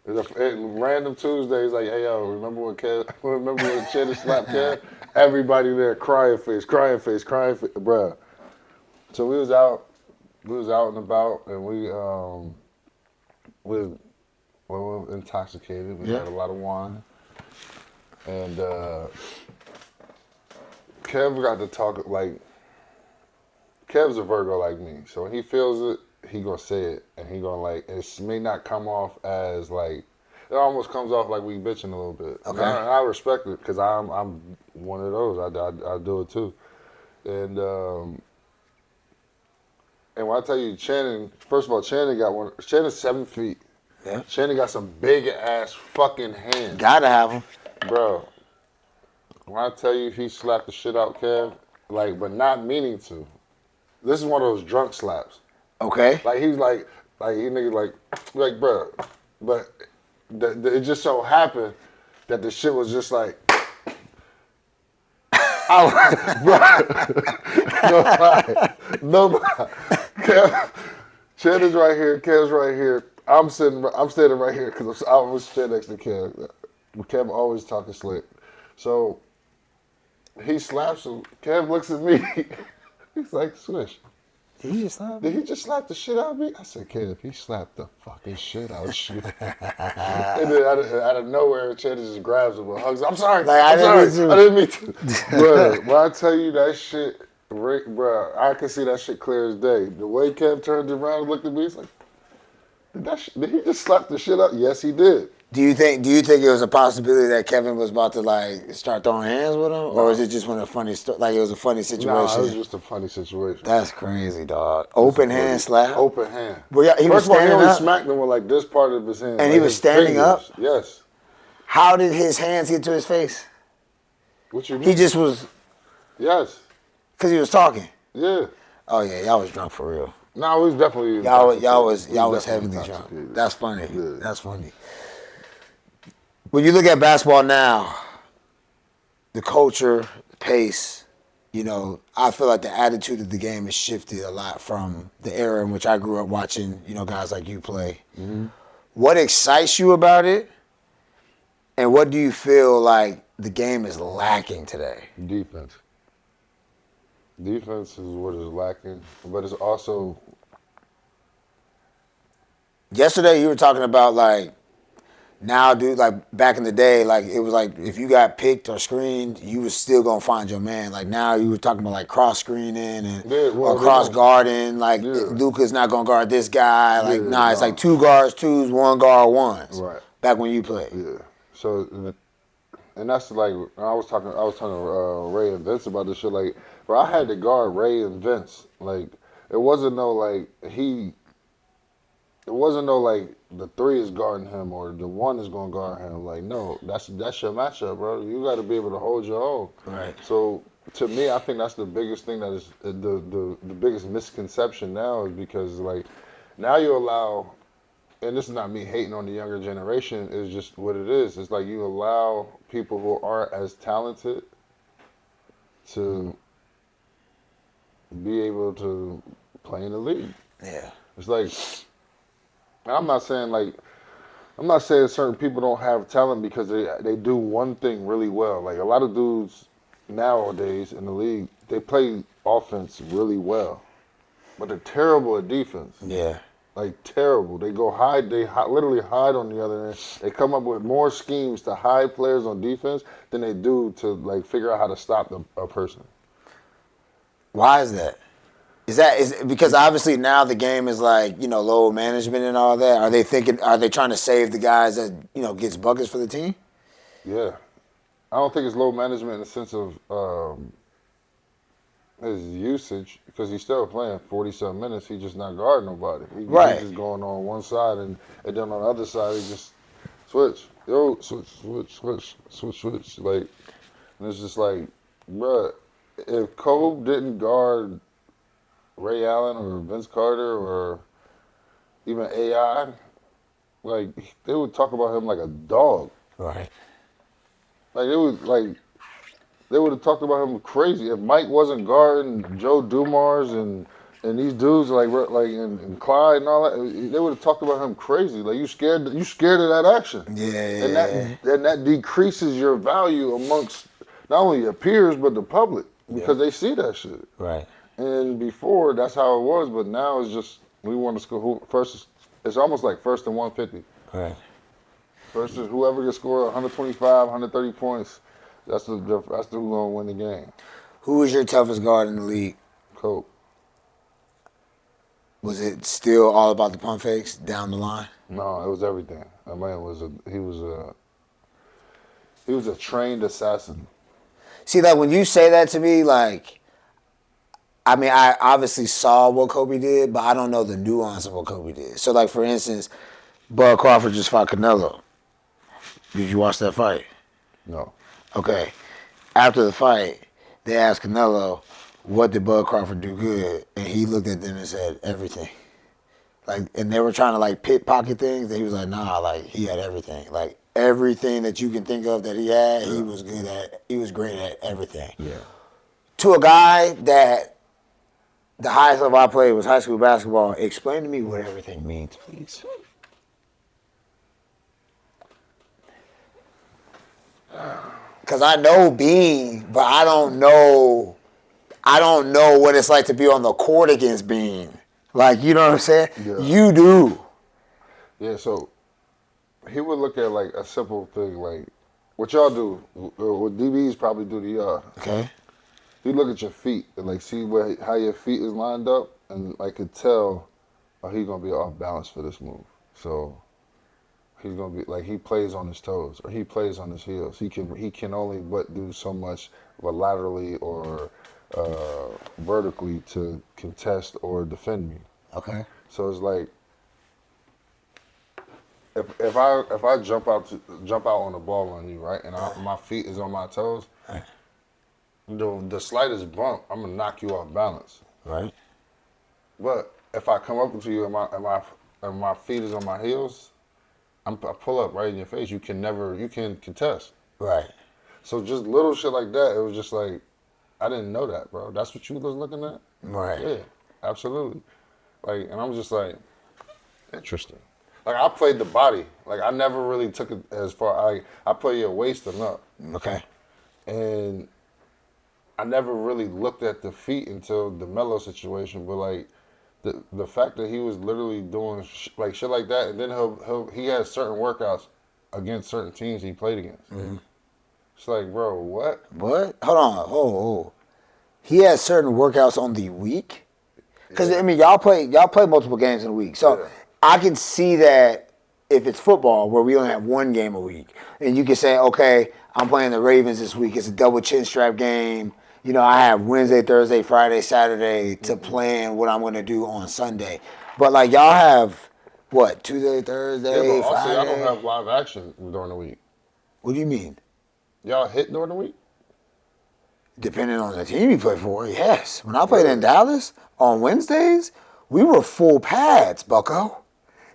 Random Tuesdays, like, hey yo, remember when Shannon slapped Kev? Everybody there crying face, bruh. So we was out and about, and we were intoxicated. We had a lot of wine, and Kev got to talk like. Kev's a Virgo like me, so when he feels it, he gonna say it, and he gonna like. It may not come off as like. It almost comes off like we bitching a little bit. Okay. I respect it because I'm one of those. I do it too, and when I tell you, Shannon. First of all, Shannon's 7 feet. Yeah. Shannon got some big ass fucking hands. Gotta have them, Bro. When I tell you, he slapped the shit out Kev, like, but not meaning to. This is one of those drunk slaps. Okay. Like, he's like he nigga like, bro. But it just so happened that the shit was just like, no lie. Shannon's right here, Kev's right here. I'm standing right here because I was standing next to Kev. Kev always talking slick. So he slaps him. Kev looks at me. He's like, Swish. Did he just slap? Did he just slap the shit out of me? I said, Kev, he slapped the fucking shit out of you. And then out of nowhere, Shannon just grabs him and hugs him. I'm sorry. Like, I didn't mean to. Bro, when I tell you that shit, bro, I can see that shit clear as day. The way Kev turned around and looked at me, he's like, did he just slap the shit out? Yes, he did. Do you think it was a possibility that Kevin was about to like start throwing hands with him, or is it just one of the funny like it was a funny situation? No, it was just a funny situation. That's crazy, dog. Open hand slap. Open hand. Well, yeah, he was standing he only up. smacked him with like this part of his hand, and like he was standing fingers. up. Yes. How did his hands get to his face? What you mean? He just was. Yes. Because he was talking. Yeah. Oh yeah, y'all was drunk for real. No, we was definitely y'all was heavily drunk. That's funny. Yeah. That's funny. When you look at basketball now, the culture, the pace, you know, I feel like the attitude of the game has shifted a lot from the era in which I grew up watching, you know, guys like you play. Mm-hmm. What excites you about it? And what do you feel like the game is lacking today? Defense. Defense is what is lacking, but it's also. Yesterday you were talking about like, now, dude, like back in the day, like it was like if you got picked or screened, you was still gonna find your man. Like now, you were talking about like cross screening and or cross guarding. Like Luka's not gonna guard this guy. Like it's like 2 guards, 2s, 1 guard, 1s. Right. Back when you played. Yeah. So, and that's like I was talking to Ray and Vince about this shit. Like Bro, I had to guard Ray and Vince. Like, it wasn't no like it wasn't no like the 3 is guarding him or the 1 is gonna guard him. Like, no, that's your matchup, bro. You got to be able to hold your own. Right. So to me, I think that's the biggest thing that is the biggest misconception now is because like now you allow, and this is not me hating on the younger generation. It's just what it is. It's like you allow people who aren't as talented to be able to play in the league. Yeah. It's like, I'm not saying certain people don't have talent because they do one thing really well. Like a lot of dudes nowadays in the league, they play offense really well, but they're terrible at defense. Yeah. Like terrible. They go hide. Literally hide on the other end. They come up with more schemes to hide players on defense than they do to like figure out how to stop a person. Why is that? Is because obviously now the game is like, low management and all that. Are they trying to save the guys that, gets buckets for the team? Yeah. I don't think it's low management in the sense of his usage because he's still playing 40-something minutes. He's just not guarding nobody. He's just going on one side and then on the other side he just switch. Yo, switch. Like, and it's just like, bruh, if Kobe didn't guard Ray Allen or Vince Carter or even AI, like they would talk about him like a dog. Right. Like they would have talked about him crazy if Mike wasn't guarding Joe Dumars and these dudes and Clyde and all that. They would have talked about him crazy. Like you scared of that action. Yeah. And that decreases your value amongst not only your peers but the public because they see that shit. Right. And before, that's how it was, but now it's just, we want to score first. It's almost like first and 150. Right. First is whoever can score 125, 130 points, that's who's going to win the game. Who was your toughest guard in the league? Kobe. Was it still all about the pump fakes down the line? No, it was everything. That man he was a trained assassin. See, like when you say that to me, like, I mean, I obviously saw what Kobe did, but I don't know the nuance of what Kobe did. So, like, for instance, Bud Crawford just fought Canelo. Did you watch that fight? No. Okay. After the fight, they asked Canelo, what did Bud Crawford do good? And he looked at them and said, everything. Like, and they were trying to, like, pickpocket things. And he was like, nah, like, he had everything. Like, everything that you can think of that he had, he was good at. He was great at everything. Yeah. To a guy that the highest level I played was high school basketball. Explain to me what everything means, please. Because I know Bean, but I don't know what it's like to be on the court against Bean. Like, you know what I'm saying? Yeah. You do. Yeah, so he would look at like a simple thing like what y'all do, what DBs probably do to y'all. Okay. You look at your feet and like see how your feet is lined up, and I could tell, he's gonna be off balance for this move. So he's gonna be like he plays on his toes or he plays on his heels. He can only but do so much laterally or vertically to contest or defend me. Okay. So it's like if I jump out on the ball on you, right, and my feet is on my toes. Right. The slightest bump, I'm gonna knock you off balance. Right. But if I come up to you and my feet is on my heels, I pull up right in your face. You can contest. Right. So just little shit like that. It was just like, I didn't know that, bro. That's what you was looking at. Right. Yeah, absolutely. Like, and I'm just like, interesting. Like I played the body. Like I never really took it as far. I play your waist and up. Okay. And I never really looked at the feet until the Melo situation, but like the fact that he was literally doing shit like that, and then he has certain workouts against certain teams he played against. Mm-hmm. It's like, bro, what? What? Hold on. Oh. He has certain workouts on the week? Because, I mean, y'all play multiple games in a week. So I can see that if it's football where we only have one game a week, and you can say, okay, I'm playing the Ravens this week. It's a double chin strap game. You know, I have Wednesday, Thursday, Friday, Saturday to plan what I'm going to do on Sunday. But like y'all have what, Tuesday, Yeah, Thursday, but also y'all don't Friday? have live action during the week. What do you mean? Y'all hit during the week? Depending on the team you play for, yes. When I played in Really? Dallas on Wednesdays, we were full pads, Bucko.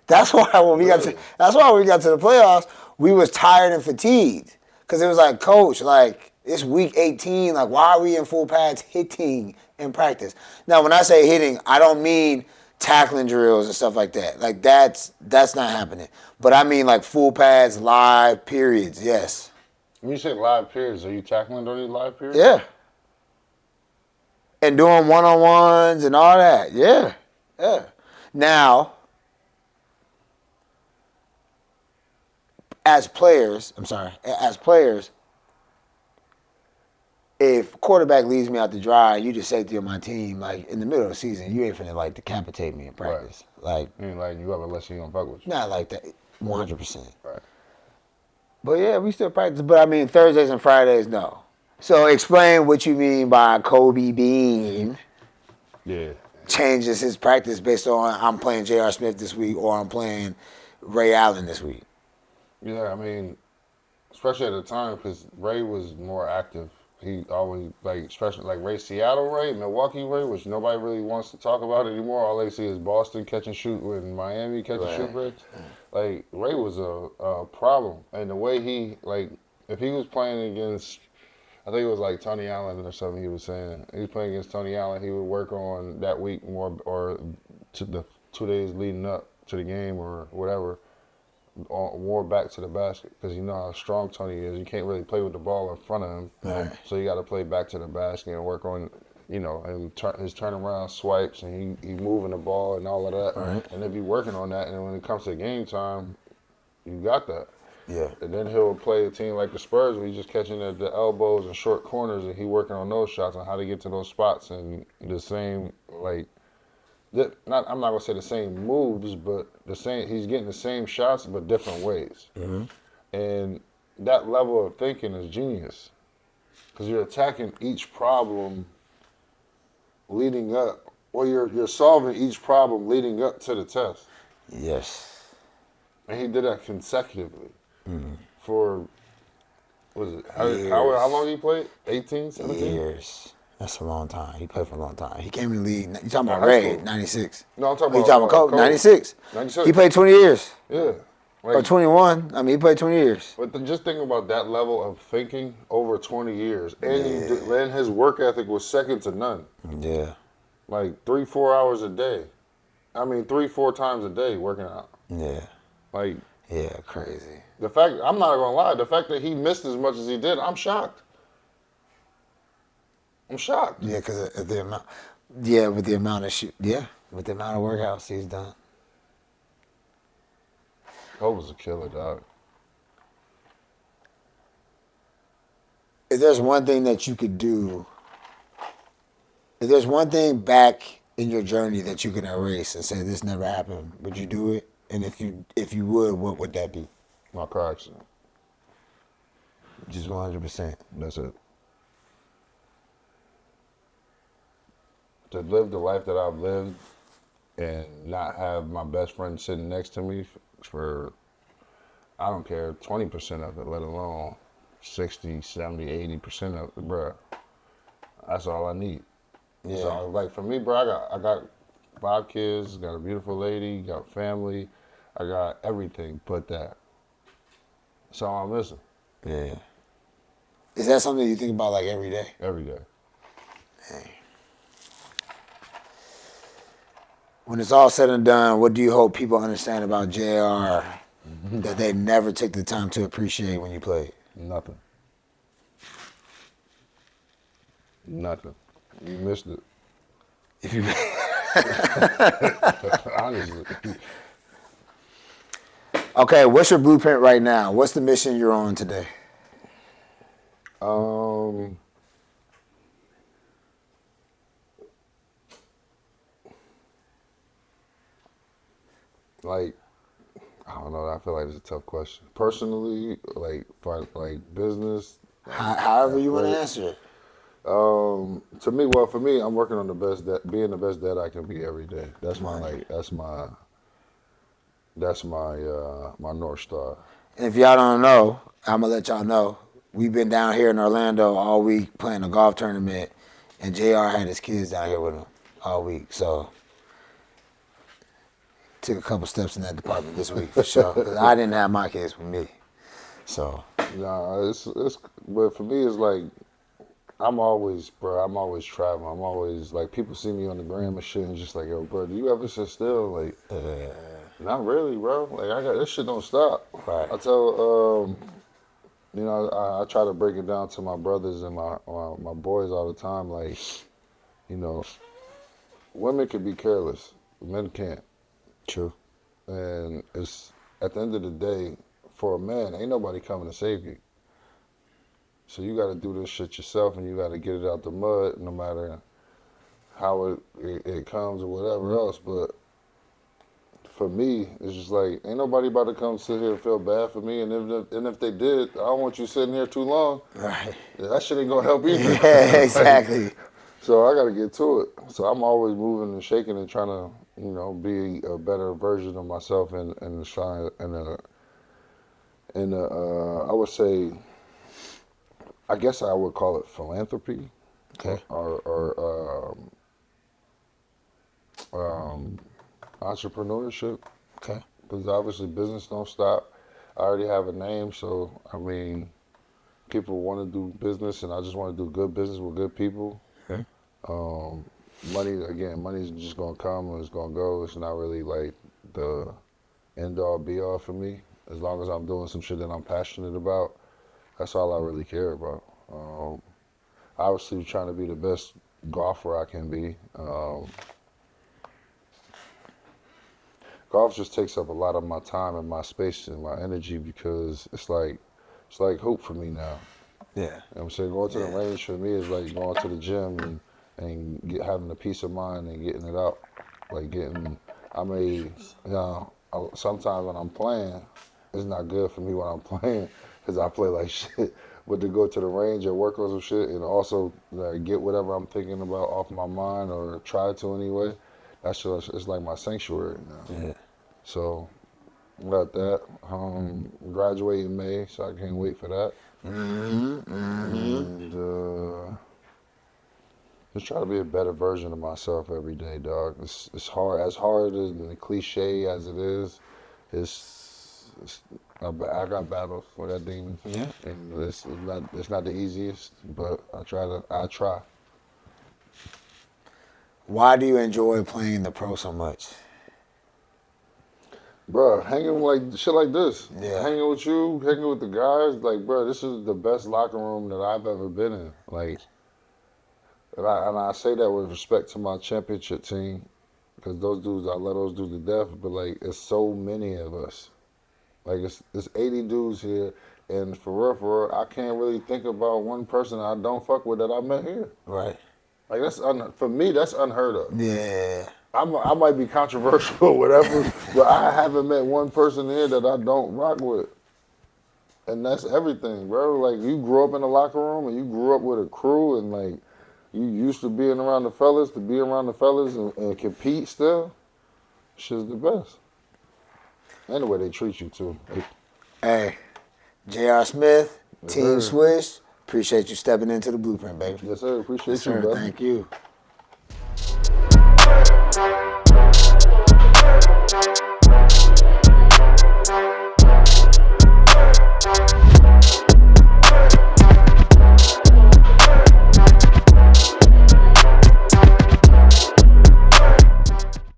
That's why when we got to Really? that's why when we got to the playoffs, we was tired and fatigued. Cause it was like, coach, like it's week 18. Like, why are we in full pads hitting in practice? Now, when I say hitting, I don't mean tackling drills and stuff like that. Like that's not happening. But I mean like full pads, live periods. Yes. When you say live periods, are you tackling during these live periods? Yeah. And doing one-on-ones and all that. Yeah. Yeah. Now, as players, if quarterback leaves me out to dry, you just safety of my team, like in the middle of the season, you ain't finna like decapitate me in practice. Right. Like, You ain't like you ever unless he don't fuck with you. not like that, 100%. Right. But yeah, we still practice. But I mean, Thursdays and Fridays, no. So explain what you mean by Kobe Bean Yeah. changes his practice based on I'm playing J.R. Smith this week or I'm playing Ray Allen this week. Yeah, I mean, especially at the time, because Ray was more active. He always, like, especially like Seattle Ray, Milwaukee Ray, which nobody really wants to talk about anymore. All they see is Boston catch and shoot and Miami catch and shoot Rays. Like, Ray was a problem. And the way he, like, if he was playing against, I think it was like Tony Allen or something he was saying. He was playing against Tony Allen, he would work on that week more, or to the 2 days leading up to the game or whatever, more back to the basket, because you know how strong Tony is. You can't really play with the ball in front of him, Right. so you got to play back to the basket and work on, you know, and his turnaround swipes and he moving the ball and all of that, Right. and they be working on that. And when it comes to game time, you got that. Yeah. And then he'll play a team like the Spurs where he's just catching at the elbows and short corners, and he working on those shots and how to get to those spots, and the same, like, I'm not gonna say the same moves, but the same. He's getting the same shots, but different ways. Mm-hmm. And that level of thinking is genius, because you're attacking each problem leading up, or you're solving each problem leading up to the test. Yes. And he did that consecutively for, what was it? How Years. long he played? 18, 17? Years. That's a long time. He played for a long time. He came in the league. You talking about high Ray, school. 96. No, I'm talking You about talking about Kobe? 96. 96. He played 20 years. Yeah. Or 21. I mean, he played 20 years. But just think about that level of thinking over 20 years. And his work ethic was second to none. Yeah. Like 3-4 hours a day. I mean, 3-4 times a day working out. Yeah. Like, Yeah, crazy. the fact, I'm not going to lie, the fact that he missed as much as he did, I'm shocked. I'm shocked. Yeah, because of the amount. Yeah, with the amount of shoot. Yeah, with the amount of workouts he's done. Kobe was a killer, dog. If there's one thing that you could do, if there's one thing back in your journey that you can erase and say this never happened, would you do it? And if you would, what would that be? My car accident. Just 100%. That's it. To live the life that I've lived and not have my best friend sitting next to me for I don't care, 20% of it, let alone 60, 70, 80% of it, bruh. That's all I need. Yeah. So, like, for me, bro, I got 5 kids, got a beautiful lady, got family, I got everything but that. That's all I'm missing. Yeah. Is that something you think about like every day? Every day. Hey. When it's all said and done, what do you hope people understand about JR that they never took the time to appreciate when you played? Nothing. Nothing. You missed it. If you Honestly. Okay, what's your blueprint right now? What's the mission you're on today? Like, I don't know. I feel like it's a tough question. Personally, like business. However you want to answer it. To me, well, for me, I'm working on being the best dad I can be every day. That's my Right. my North Star. And if y'all don't know, I'm gonna let y'all know. We've been down here in Orlando all week playing a golf tournament, and Jr. had his kids down here with him all week. So took a couple steps in that department this week for sure. 'Cause I didn't have my kids with me. So Nah, it's but for me, it's like I'm always traveling. I'm always like people see me on the gram and shit, and just like, yo, bro, do you ever sit still? Like, not really, bro. Like I got this shit don't stop. right. I tell I try to break it down to my brothers and my boys all the time. Like, you know, women can be careless, men can't. True. And it's at the end of the day, for a man, ain't nobody coming to save you. So you got to do this shit yourself, and you got to get it out the mud, no matter how it comes or whatever else. But for me, it's just like ain't nobody about to come sit here and feel bad for me. And if they did, I don't want you sitting here too long. Right. That shit ain't gonna help either. Yeah, Like, exactly. so I got to get to it. So I'm always moving and shaking and trying to, be a better version of myself and shine I would say, I guess I would call it philanthropy, Okay. or entrepreneurship. Okay. Because obviously business don't stop. I already have a name, so I mean, people want to do business, and I just want to do good business with good people. Okay. Money's just gonna come and it's gonna go. It's not really like the end all be all for me. As long as I'm doing some shit that I'm passionate about, that's all I really care about. Obviously, trying to be the best golfer I can be. Golf just takes up a lot of my time and my space and my energy because it's like hoop for me now. Yeah. You know what I'm saying? Going to the range for me is like going to the gym and having the peace of mind and getting it out. Like sometimes when I'm playing, it's not good for me when I'm playing because I play like shit. But to go to the range and work on some shit and also get whatever I'm thinking about off my mind or try to anyway, it's like my sanctuary now. Yeah. So got that. Graduate in May, so I can't wait for that. And just try to be a better version of myself every day, dog. It's hard, as hard as the cliche as it is. I got battles for that demon. Yeah. And it's not the easiest, but I try. Why do you enjoy playing the pro so much? Bro, hanging like shit like this. Yeah. Hanging with you, hanging with the guys, like, bro, this is the best locker room that I've ever been in. Like, and I say that with respect to my championship team, because those dudes, I love those dudes to death, but like, it's so many of us. Like, it's 80 dudes here, and for real, I can't really think about one person I don't fuck with that I met here. Right. Like, for me, that's unheard of. Yeah. I might be controversial or whatever, but I haven't met one person here that I don't rock with. And that's everything, bro. Like, you grew up in the locker room and you grew up with a crew and, like, you used to being around the fellas, to be around the fellas and compete still, shit's the best. And the way they treat you, too. Hey, J.R. Smith, Yes, Team sir. Swish, appreciate you stepping into the blueprint, baby. Yes, sir. Appreciate Yes, you, sir. brother. Thank you.